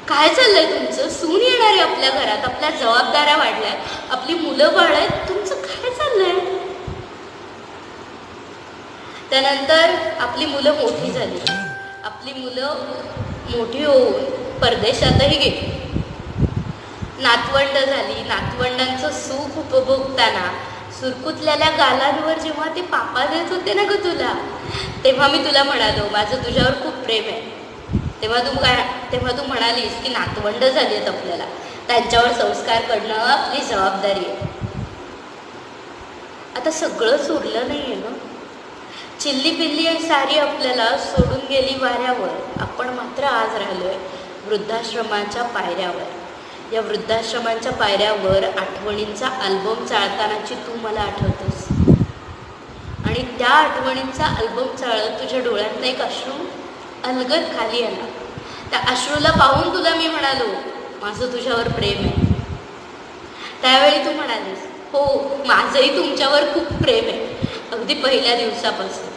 काय चाललंय तुमचं, सून येणार आहे आपल्या घरात, आपल्या जबाबदाऱ्या वाढल्या, आपली मुलं बाळ आहेत, तुमचं काय चाललंय? त्यानंतर आपली मुलं मोठी झाली, आपली मुलं मोठी होऊन परदेशातही गेली, नातवंड झाली. नातवंडांचं सुख उपभोगताना सुरकुतलेल्या गालांवर जेव्हा ते पापा देत होते ना ग तुला, तेव्हा मी तुला म्हणालो माझं तुझ्यावर खूप प्रेम आहे. तेव्हा तू म्हणालीस की नातवंड झाली आहेत आपल्याला, त्यांच्यावर संस्कार करणं आपली जबाबदारी आहे. आता सगळंच उरलं नाही आहे ना. चिल्ली पिल्ली सारी आपल्याला सोडून गेली वाऱ्यावर, आपण मात्र आज राहिलोय वृद्धाश्रमाच्या पायऱ्यावर. या वृद्धाश्रमांच्या पायऱ्यावर आठवणींचा अल्बम चाळतानाची तू मला आठवतेस आणि त्या आठवणींचा अल्बम चाळत तुझ्या डोळ्यातनं एक अश्रू अलगद खाली आला. त्या अश्रूला पाहून तुला मी म्हणालो माझं तुझ्यावर प्रेम आहे. त्यावेळी तू म्हणालीस हो माझंही तुमच्यावर खूप प्रेम आहे, अगदी पहिल्या दिवसापासून.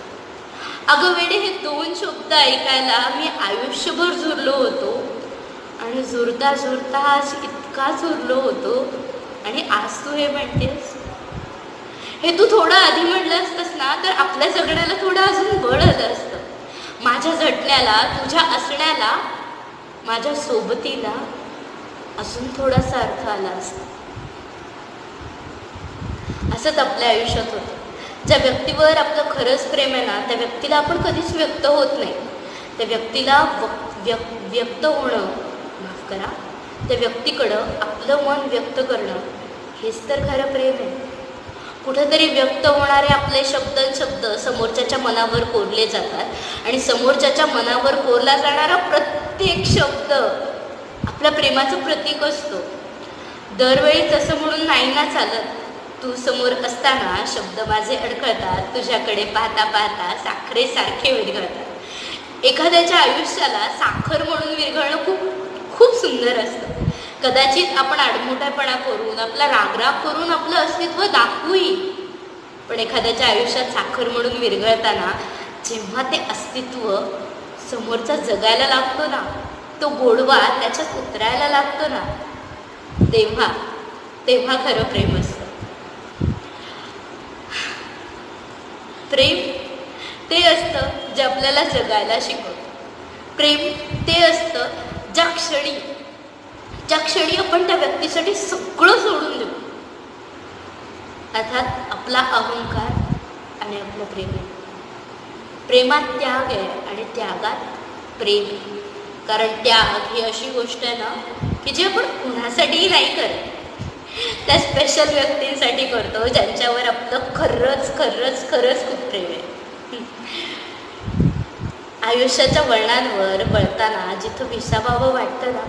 अगं वेडे, हे दोन शब्द ऐकायला मी आयुष्यभर झुरलो होतो आणि झुरता झुरता आज इतका झुरलो होतो आणि आज तू हे म्हणतेस. हे तू थोडं आधी म्हणलं असतंस ना तर आपल्या जगण्याला थोडं अजून बळ आलं असतं. माझ्या झटण्याला, तुझ्या असण्याला, माझ्या सोबतीला अजून थोडासा अर्थ आला असता. असंच आपल्या आयुष्यात होतं. ज्या व्यक्तीवर आपलं खरंच प्रेम आहे ना त्या व्यक्तीला आपण कधीच व्यक्त होत नाही. त्या व्यक्तीला व्यक्त होणं, माफ करा, त्या व्यक्तीकडं आपलं मन व्यक्त करणं हेच तर खरं प्रेम आहे. कुठेतरी व्यक्त होणारे आपले शब्द समोरच्याच्या मनावर कोरले जातात आणि समोरच्याच्या मनावर कोरला जाणारा प्रत्येक शब्द आपल्या प्रेमाचं प्रतीक असतो. दरवेळी तसं म्हणून नाही ना चालत. तू समोर असताना शब्द माझे अडखळतात, तुझ्याकडे पाहता पाहता साखरेसारखे विरघळतात. एखाद्याच्या आयुष्याला साखर म्हणून विरघळणं खूप खूप सुंदर असतं. कदाचित आपण आडमोठेपणा करून, आपला रागराग करून आपलं अस्तित्व दाखवूही, पण एखाद्याच्या आयुष्यात साखर म्हणून विरघळताना जेव्हा ते अस्तित्व समोरचा जगायला लागतो ना, तो गोडवा त्याच्यात उतरायला लागतो ना, तेव्हा खरं प्रेम असतं. प्रेम ते असतं जे आपल्याला जगायला शिकवतं. प्रेम ते असतं ज्या क्षणी आपण त्या व्यक्तीसाठी सगळं सोडून देऊ, अर्थात आपला अहंकार आणि आपलं प्रेम. प्रेमात त्याग आहे आणि त्यागात प्रेम आहे. कारण त्याग ही अशी गोष्ट आहे ना की जी आपण कुणासाठीही नाही करत, त्या स्पेशल व्यक्तींसाठी करतो ज्यांच्यावर आपलं खरंच खूप प्रेम आहे. आयुष्याच्या वळणांवर वळताना जिथं विसावावं वाटतं ना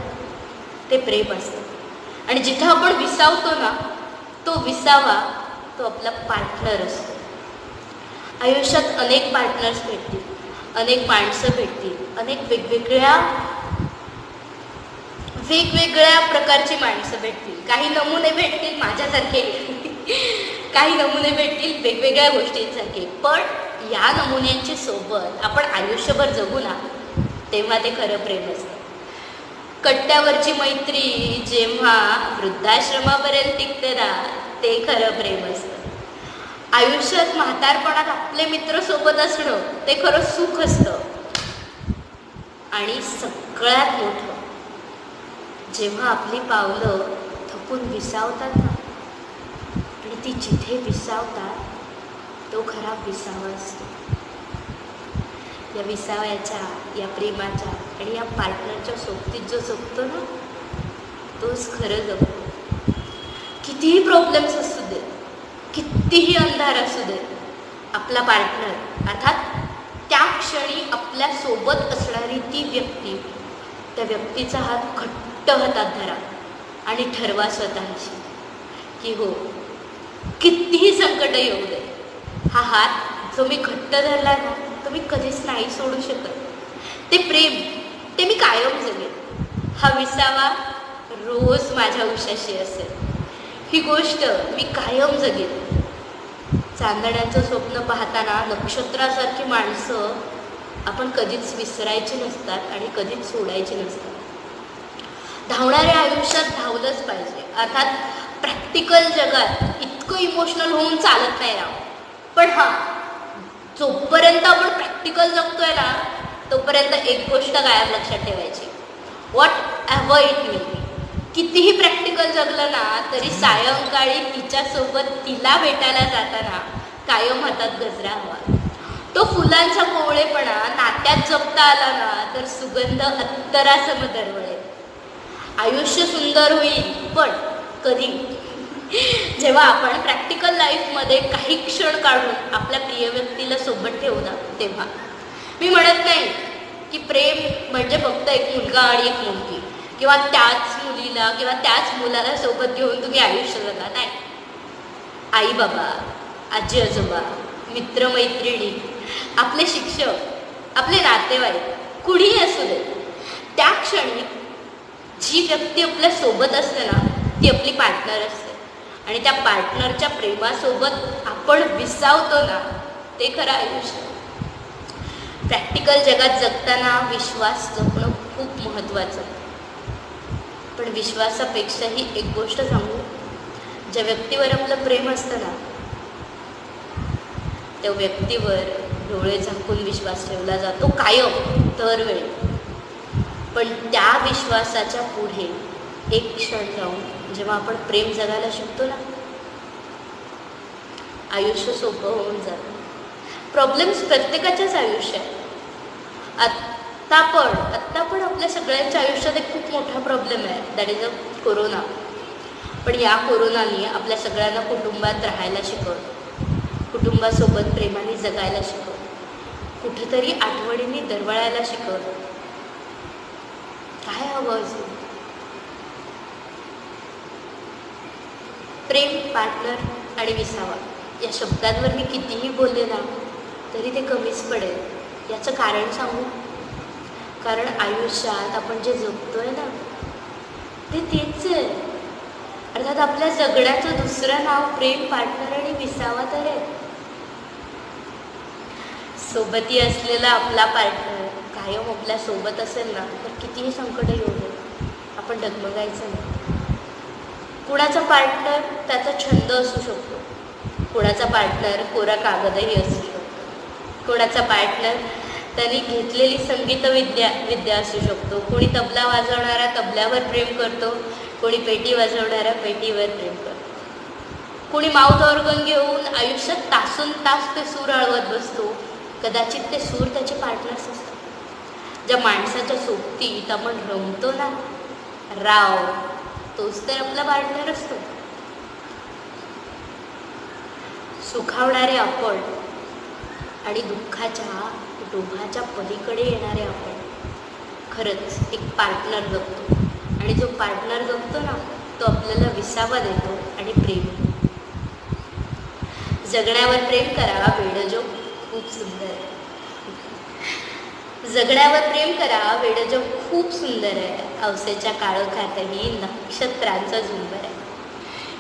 ते प्रेम असतं आणि जिथं आपण विसावतो ना तो विसावा तो आपला पार्टनर असतो. आयुष्यात अनेक पार्टनर्स भेटतील, अनेक माणसं भेटतील, अनेक वेगवेगळ्या प्रकारची माणसं भेटतील. काही नमुने भेटतील माझ्यासारखे, काही नमुने भेटतील वेगवेगळ्या गोष्टींसारखे. पण या नमुन्यांची सोबत आपण आयुष्यभर जगू ना, तेव्हा ते खरं प्रेम असतं. कट्ट्यावरची मैत्री जेव्हा वृद्धाश्रमापर्यंत टिकते ना, ते खरं प्रेम असतं. आयुष्यात म्हातारपणात आपले मित्र सोबत असणं ते खरं सुख असतं. आणि सगळ्यात मोठं, जेव्हा आपली पावलं थकून विसावतात ना, आणि ती जिथे विसावतात तो खरा विसावा असतो. या विसाव्याच्या, या प्रेमाच्या आणि या पार्टनरच्या सोबतीत जो जगतो ना, तोच खरं जगतो. कितीही प्रॉब्लेम्स असू दे, कितीही अंधार असू दे, आपला पार्टनर अर्थात त्या क्षणी आपल्या सोबत असणारी ती व्यक्ती, त्या व्यक्तीचा हात घट्ट हातात धरा आणि ठरवा स्वतःशी की हो, कितीही संकट येऊ दे, हा हात जो मी घट्ट धरला ना, तो मी कधीच नाही सोडू शकत. ते प्रेम, ते मी कायम जगेन. हा विसावा रोज माझ्या उशाशी असेल. ही गोष्ट मी कायम जगेन. चांदण्याचं स्वप्न पाहताना नक्षत्रासारखी माणसं आपण कधीच विसरायची नसतात आणि कधीच सोडायची नसतात. धावणाऱ्या आयुष्यात धावलंच पाहिजे. अर्थात प्रॅक्टिकल जगात इतकं इमोशनल होऊन चालत नाही राव. पण हां, जोपर्यंत आपण प्रॅक्टिकल जगतोय ना, तोपर्यंत एक गोष्ट कायम लक्षात ठेवायची, व्हॉट एव्हर इट मे बी. कितीही प्रॅक्टिकल जगलं ना, तरी सायंकाळी तिच्यासोबत तिला भेटायला जाताना कायम हातात गजरा हवा. तो फुलांचा कोवळेपणा नात्यात जपता आला ना, तर सुगंध अत्तरासम दरवळेल. आयुष्य सुंदर होईल, पण कधी? जेव्हा आपण प्रॅक्टिकल लाईफमध्ये काही क्षण काढून आपल्या प्रिय व्यक्तीला सोबत ठेवू ना, तेव्हा. मी म्हणत नाही की प्रेम म्हणजे फक्त एक मुलगा आणि एक मुलगी, किंवा त्याच मुलीला किंवा त्याच मुलाला सोबत घेऊन तुम्ही आयुष्य जगा. नाही. आई बाबा, आजी आजोबा, मित्रमैत्रिणी, आपले शिक्षक, आपले नातेवाईक, कुणीही असू दे, त्या क्षणी जी व्यक्ती आपल्या सोबत असते ना, ती आपली पार्टनर असते. आणि त्या पार्टनरच्या प्रेमासोबत आपण विसावतो ना, ते खरं आयुष्य. प्रॅक्टिकल जगात जगताना विश्वास जपणं खूप महत्त्वाचं. पण विश्वासापेक्षाही एक गोष्ट सांगू, ज्या व्यक्तीवर आपलं प्रेम असतं ना, त्या व्यक्तीवर डोळे झाकून विश्वास ठेवला जातो कायम, दरवेळी. पण त्या विश्वासाच्या पुढे एक क्षण जाऊन जेव्हा आपण प्रेम जगायला शिकतो ना, आयुष्य सोपं होऊन जातं. प्रॉब्लेम्स प्रत्येकाच्याच आयुष्यात. आत्ता पण आपल्या सगळ्यांच्या आयुष्यात एक खूप मोठा प्रॉब्लेम आहे, दॅट इज अ कोरोना. पण या कोरोनाने आपल्या सगळ्यांना कुटुंबात राहायला शिकवलं, कुटुंबासोबत प्रेमाने जगायला शिकवलं, कुठेतरी आठवणींनी दरवळायला शिकवलं. काय हवं अजून? प्रेम, पार्टनर आणि विसावा या शब्दांवर मी कितीही बोलले ना, तरी ते कमीच पडेल. याचं कारण सांगू? कारण आयुष्यात आपण जे जगतोय ना, ते तेच आहे. अर्थात आपल्या जगण्याचं दुसरं नाव प्रेम, पार्टनर आणि विसावा तर आहे. सोबती असलेला आपला पार्टनर कायम आपल्या सोबत असेल ना, तर कितीही संकट येऊ दे, आपण डगमगायचं नाही. कुणाचा पार्टनर त्याचा छंद असू शकतो, कुणाचा पार्टनर कोरा कागदही असू शकतो, कोणाचा पार्टनर त्यांनी घेतलेली विद्या असू शकतो. कोणी तबला वाजवणारा तबल्यावर प्रेम करतो, कोणी पेटी वाजवणारा पेटीवर प्रेम करतो, कोणी माउथ ऑर्गन घेऊन आयुष्यात तासून तास ते सूर आळवत बसतो. कदाचित ते सूर त्याचे पार्टनर्स असतात. ज्या माणसाच्या सोबतीत आपण रमतो ना राव, तोच तर आपला पार्टनर असतो. सुखावणारे आपण आणि दुःखाच्या डोहाच्या पलीकडे येणारे आपण खरंच एक पार्टनर जगतो. आणि जो पार्टनर जगतो ना, तो आपल्याला विसावा देतो आणि प्रेम. जगण्यावर प्रेम करा वेडजो खूप सुंदर आहे. जगण्यावर प्रेम करा वेडजो खूप सुंदर आहे. अवसेच्या काळोखातही नक्षत्रांचं झुंबर आहे.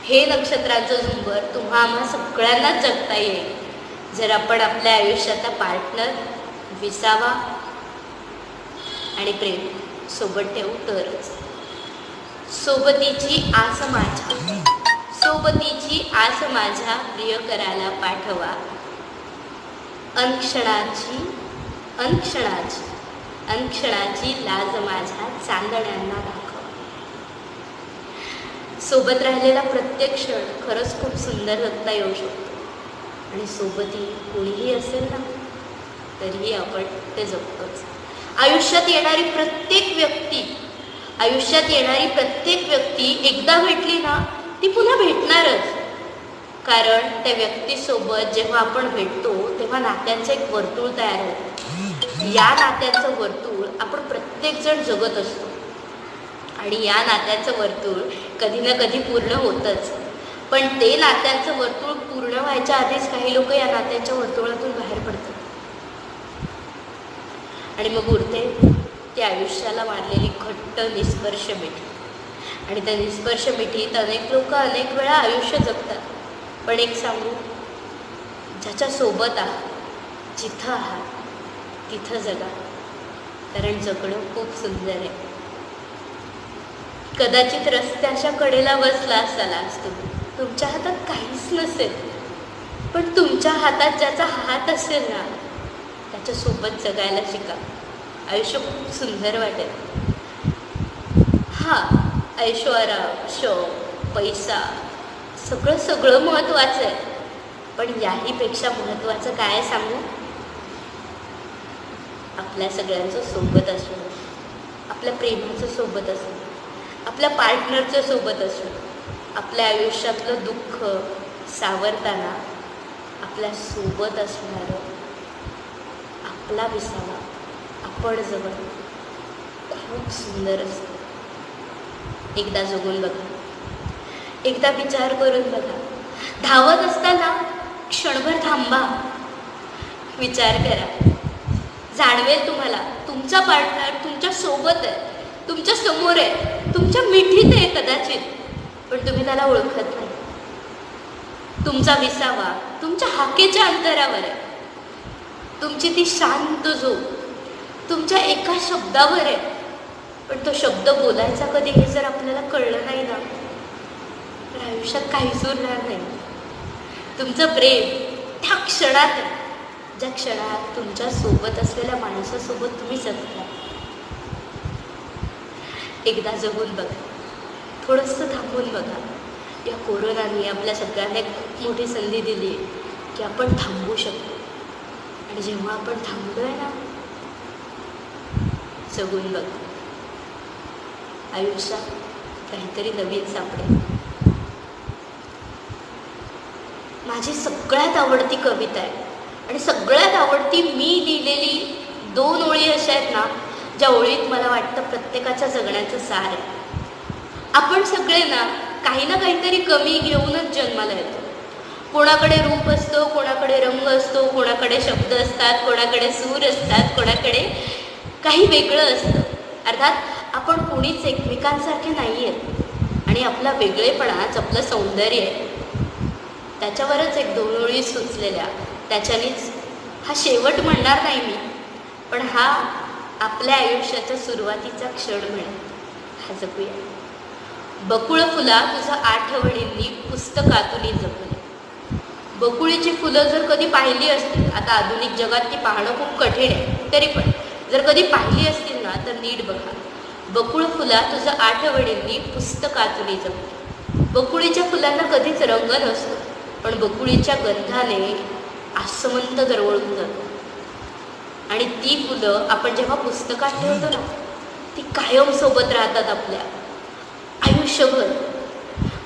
हे नक्षत्रांचं झुंबर तुम्हा आम्हा सगळ्यांनाच जगता येईल जर आपण आपल्या आयुष्याचा पार्टनर विसावा आणि प्रेम सोबत ठेवू तरच. सोबतीची आस माझ्या प्रियकराला पाठवा. अनक्षणाची लाज माझ्या चांदण्यांना दाखवा. सोबत राहिलेला प्रत्येक क्षण खरंच खूप सुंदर जगता येऊ शकतो. आणि सोबती कोणीही असेल ना तरीही आपण ते जगतोच. आयुष्यात येणारी प्रत्येक व्यक्ती एकदा भेटली ना ती पुन्हा भेटणारच. कारण त्या व्यक्तीसोबत जेव्हा आपण भेटतो तेव्हा नात्यांचं एक वर्तुळ तयार होतं. या नात्यांचं वर्तुळ आपण प्रत्येकजण जगत असतो आणि या नात्याचं वर्तुळ कधी ना कधी पूर्ण होतंच. पण ते नात्यांचं वर्तुळ पूर्ण व्हायच्या आधीच काही लोक या नात्यांच्या वर्तुळातून बाहेर पडतात आणि मग उरते ती आयुष्याला मारलेली घट्ट निस्पर्श मिठी. आणि त्या निस्पर्श मिठीत अनेक लोक अनेक वेळा आयुष्य जगतात. पण एक सांगू, ज्याच्यासोबत आहात जिथं आहात तिथं जगा. कारण जगणं खूप सुंदर आहे. कदाचित रस्त्याच्या कडेला बसला असाला आज तुम्ही, तुमच्या हातात काहीच नसेल, पण तुमच्या हातात ज्याचा हात असेल ना त्याच्यासोबत जगायला शिका. आयुष्य खूप सुंदर वाटेल. ऐशोआराम, शौक, पैसा सगळं महत्त्वाचं आहे. पण याहीपेक्षा महत्त्वाचं काय सांगू, आपल्या सगळ्यांचं सोबत असणं, आपल्या प्रेमाचं सोबत असणं, आपल्या पार्टनरचं सोबत असणं, आपल्या आयुष्यातलं दुःख सावरताना आपल्या सोबत असणारं आपला विसावा आपण जवळ खूप सुंदर असतं. एकदा जगून बघा, एकदा विचार करून बघा. धावत असताना क्षणभर थांबा, विचार करा. जाणवेल तुम्हाला तुमचा पार्टनर तुमच्या सोबत आहे, तुमच्या समोर आहे, तुमच्या मिठीत आहे कदाचित, पण तुम्ही त्याला ओळखत नाही. तुमचा विसावा तुमच्या हाकेच्या अंतरावर आहे. तुमची ती शांत झोप तुमच्या एका शब्दावर आहे. पण तो शब्द बोलायचा कधी हे जर आपल्याला कळलं नाही ना तर आयुष्यात काहीच उरणार नाही. तुमचं प्रेम त्या क्षणात आहे ज्या क्षणात तुमच्या सोबत असलेल्या माणसासोबत तुम्ही जगता. एकदा जगून बघा, थोडंसं थांबून बघा. या कोरोनाने आपल्या सगळ्यांना एक खूप मोठी संधी दिली आहे की आपण थांबू शकतो. आणि जेव्हा आपण थांबलोय ना, जगून बघा, आयुष्यात काहीतरी नवीन सापडेल. माझी सगळ्यात आवडती कविता आहे आणि सगळ्यात आवडती मी लिहिलेली 2 ओळी अशा आहेत ना ज्या ओळीत मला वाटतं प्रत्येकाच्या जगण्याचं सार आहे. आपण सगळे ना काही ना काहीतरी कमी घेऊनच जन्माला येतो. कोणाकडे रूप असतो, कोणाकडे रंग असतो, कोणाकडे शब्द असतात, कोणाकडे सूर असतात, कोणाकडे काही वेगळं असतं. अर्थात आपण कोणीच एकमेकांसारखे नाही आहेत आणि आपला वेगळेपणाच आपलं सौंदर्य आहे. त्याच्यावरच एक 2 ओळी सुचलेल्या, त्याच्यानेच हा शेवट म्हणणार नाही मी, पण हा आपल्या आयुष्याच्या सुरुवातीचा क्षण म्हणेल. हा जपूया. बकुळ फुला तुझं आठवणींनी पुस्तकातून जपले. बकुळीची फुलं जर कधी पाहिली असतील, आता आधुनिक जगात ती पाहणं खूप कठीण आहे, तरी पण जर कधी पाहिली असतील ना तर नीट बघा. बकुळ फुला तुझं आठवणींनी पुस्तकातून जपले. बकुळीच्या फुलांना कधीच रंग नसतो, पण बकुळीच्या गंधाने आसमंत दरवळून जातो. आणि ती फुलं आपण जेव्हा पुस्तकात ठेवतो ना ती कायम सोबत राहतात आपल्या आयुष्यभर.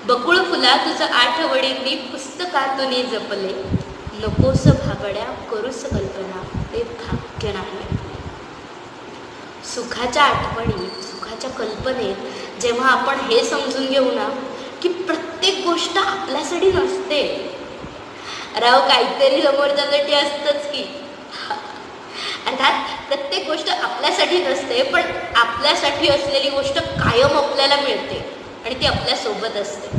बकुळ फुला तुझं आठवणींनी पुस्तकातून जपले. नकोस भाबड्या करूस कल्पना ते भाग्य नाही. सुखाच्या आठवणीत, सुखाच्या कल्पनेत जेव्हा आपण हे समजून घेऊ ना की प्रत्येक गोष्ट आपल्यासाठी नसते, राव काहीतरी समोरच्यासाठी असतंच की. अर्थात प्रत्येक गोष्ट आपल्यासाठी नसते, पण आपल्यासाठी असलेली गोष्ट कायम आपल्याला मिळते आणि ती आपल्यासोबत असते.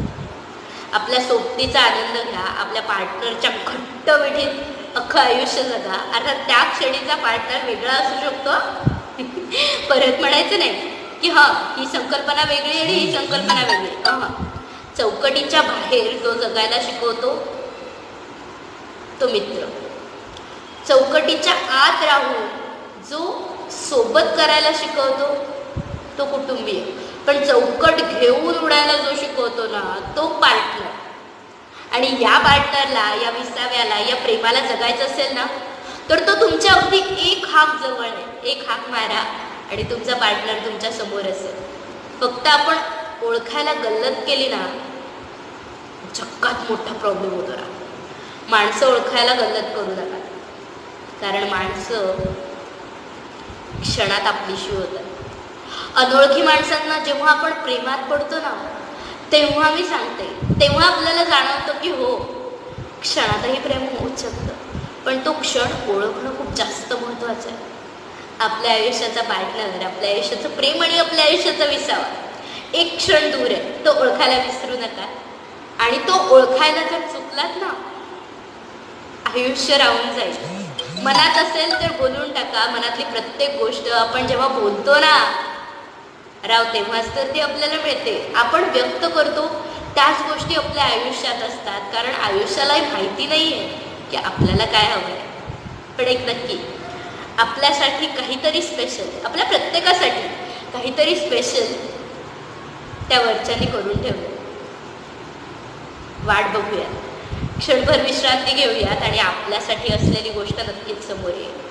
आपल्या सोबतीचा आनंद घ्या, आपल्या पार्टनरच्या घट्ट मिठीत अख्खं आयुष्य जगा. अर्थात त्या क्षणीचा पार्टनर वेगळा असू शकतो. परत म्हणायचं नाही की ही संकल्पना वेगळी आणि ही संकल्पना वेगळी. चौकटीच्या बाहेर जो जगायला शिकवतो तो मित्र, चौकटीच्या आत राहून जो सोबत करायला शिकवतो तो कुटुंबीय, पण चौकट घेऊन उडायला जो शिकवतो ना तो पार्टनर. आणि या पार्टनरला, या विसाव्याला, या प्रेमाला जगायचं असेल ना तर तो तुमच्या अगदी एक हाक जवळ आहे. एक हाक मारा आणि तुमचा पार्टनर तुमच्या समोर असेल. फक्त आपण ओळखायला गल्लत केली ना जगात मोठा प्रॉब्लेम होतो. माणसं ओळखायला गल्लत करू नका, कारण माणसं क्षणात आपलीशी होतात. अनोळखी माणसांना जेव्हा आपण प्रेमात पडतो ना तेव्हा मी सांगते, तेव्हा आपल्याला जाणवतं की हो क्षणातही प्रेम होऊच शकतं, पण तो क्षण ओळखणं खूप जास्त महत्त्वाचं आहे. आपल्या आयुष्याचा पार्टनर, आपल्या आयुष्याचं प्रेम आणि आपल्या आयुष्याचा विसावा एक क्षण दूर आहे, तो ओळखायला विसरू नका. आणि तो ओळखायला जर चुकलात ना आयुष्य राहून जाईल. मनात असेल तर बोलून टाका. मनातली प्रत्येक गोष्ट आपण जेव्हा बोलतो ना राव तेव्हाच तर ती आपल्याला मिळते. आपण व्यक्त करतो त्याच गोष्टी आपल्या आयुष्यात असतात, कारण आयुष्यालाही माहिती नाही आहे की आपल्याला काय हवं आहे. पण एक नक्की, आपल्यासाठी काहीतरी स्पेशल, आपल्या प्रत्येकासाठी काहीतरी स्पेशल त्या वरच्याने करून ठेवलं. वाट बघूयात, क्षणभर विश्रांती घेऊयात आणि आपल्यासाठी असलेली गोष्ट नक्कीच समोर येईल.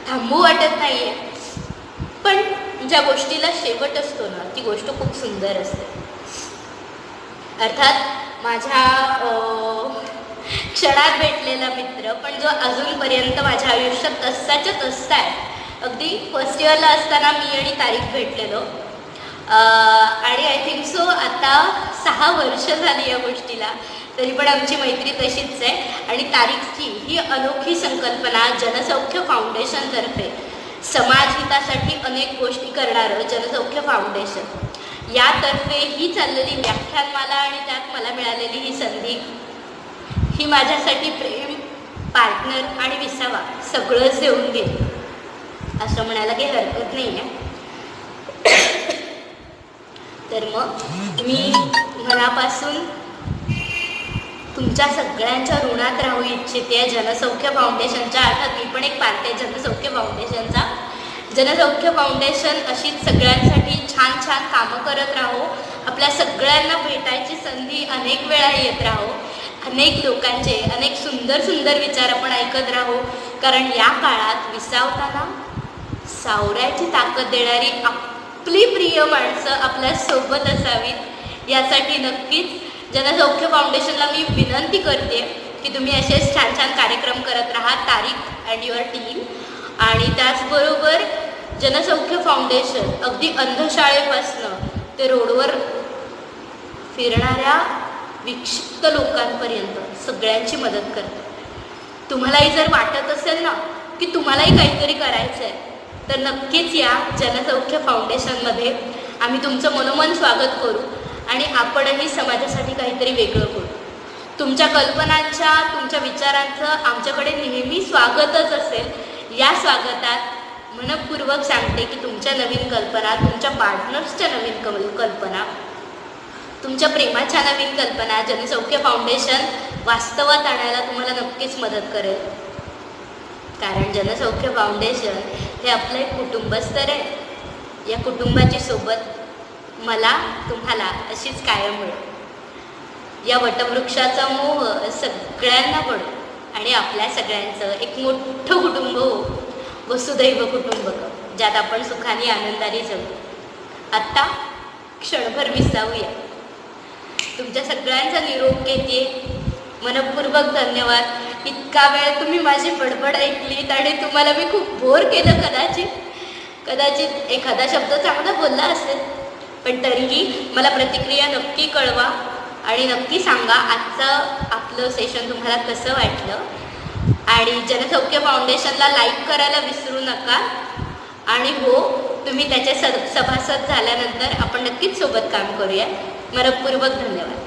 थांबू वाटत नाहीये, पण ज्या गोष्टीला शेवट असतो ना ती गोष्ट खूप सुंदर असते. अर्थात माझ्या क्षणात भेटलेला मित्र, पण जो अजूनपर्यंत माझ्या आयुष्यात तसाच्या तसा आहे. अगदी फर्स्ट इयरला असताना मी आणि तारीख भेटलेलो आणि आय थिंक सो आता 6 वर्ष झाली या गोष्टीला, तरी पण आमची मैत्री तशीच आहे. आणि तारीखची ही अनोखी संकल्पना जनसौख्य फाउंडेशनतर्फे, समाजहितासाठी अनेक गोष्टी करणारं जनसौख्य फाउंडेशन यातर्फे ही चाललेली व्याख्यानमाला आणि त्यात मला मिळालेली ही संधी, ही माझ्यासाठी प्रेम, पार्टनर आणि विसावा सगळंच देऊन गेली असं म्हणायला काही हरकत नाही आहे. तर मग मी मनापासून तुमच्या सगळ्यांच्या ऋणात राहू इच्छिते. जनसौख्य फाउंडेशनच्या, अर्थात मी पण एक पार्ट आहे जनसौख्य फाउंडेशनचा. जनसौख्य फाउंडेशन अशीच सगळ्यांसाठी छान छान कामं करत राहो. आपल्या सगळ्यांना भेटायची संधी अनेक वेळा येत राहो. अनेक लोकांचे अनेक सुंदर सुंदर विचार आपण ऐकत राहू, कारण या काळात विसावताना सावरायची ताकद देणारी आपली प्रिय माणसं आपल्यासोबत असावीत. यासाठी नक्कीच जनसौख्य फाउंडेशनला मी विनंती करते की तुम्ही असेच छान छान कार्यक्रम करत राहा, तारीख अँड युअर टीम. आणि त्याचबरोबर जनसौख्य फाउंडेशन अगदी अंधशाळेपासनं ते रोडवर फिरणाऱ्या विक्षिप्त लोकांपर्यंत सगळ्यांची मदत करते. तुम्हालाही जर वाटत असेल ना की तुम्हालाही काहीतरी करायचं आहे तर नक्कीच या जनसौख्य फाउंडेशनमध्ये. आम्ही तुमचं मनोमन स्वागत करू आणि आपणही समाजासाठी काहीतरी वेगळं करू. तुमच्या कल्पनांच्या, तुमच्या विचारांचं आमच्याकडे नेहमी स्वागतच असेल. या स्वागतात मनपूर्वक सांगते की तुमच्या नवीन कल्पना, तुमच्या पार्टनर्सच्या नवीन कल्पना, तुमच्या प्रेमाच्या नवीन कल्पना जनसौख्य फाउंडेशन वास्तवात आणायला तुम्हाला नक्कीच मदत करेल. कारण जनसौख्य फाउंडेशन हे आपलं एक कुटुंबच तर आहे. या कुटुंबाची सोबत मला तुम्हाला अशीच कायम मिळेल. या वटवृक्षाचा मोह सगळ्यांना पडो आणि आपल्या सगळ्यांचं एक मोठं कुटुंब हो, वसुदैव कुटुंबकम, ज्यात आपण सुखाने आनंदाने जगू. आत्ता क्षणभर विसावूया. तुमच्या सगळ्यांचा निरोप घेते. मनपूर्वक धन्यवाद. इतका वेळ तुम्ही माझी बडबड ऐकलीत आणि तुम्हाला मी खूप बोर केलं कदाचित एखादा शब्द चांगला बोलला असेल, पण तरीही मला प्रतिक्रिया नक्की कळवा आणि नक्की सांगा आजचं आपलं सेशन तुम्हाला कसं वाटलं. आणि जनसौख्य फाउंडेशनला लाईक करायला विसरू नका. आणि हो, तुम्ही त्याचे सभासद झाल्यानंतर आपण नक्कीच सोबत काम करूया. मनःपूर्वक धन्यवाद.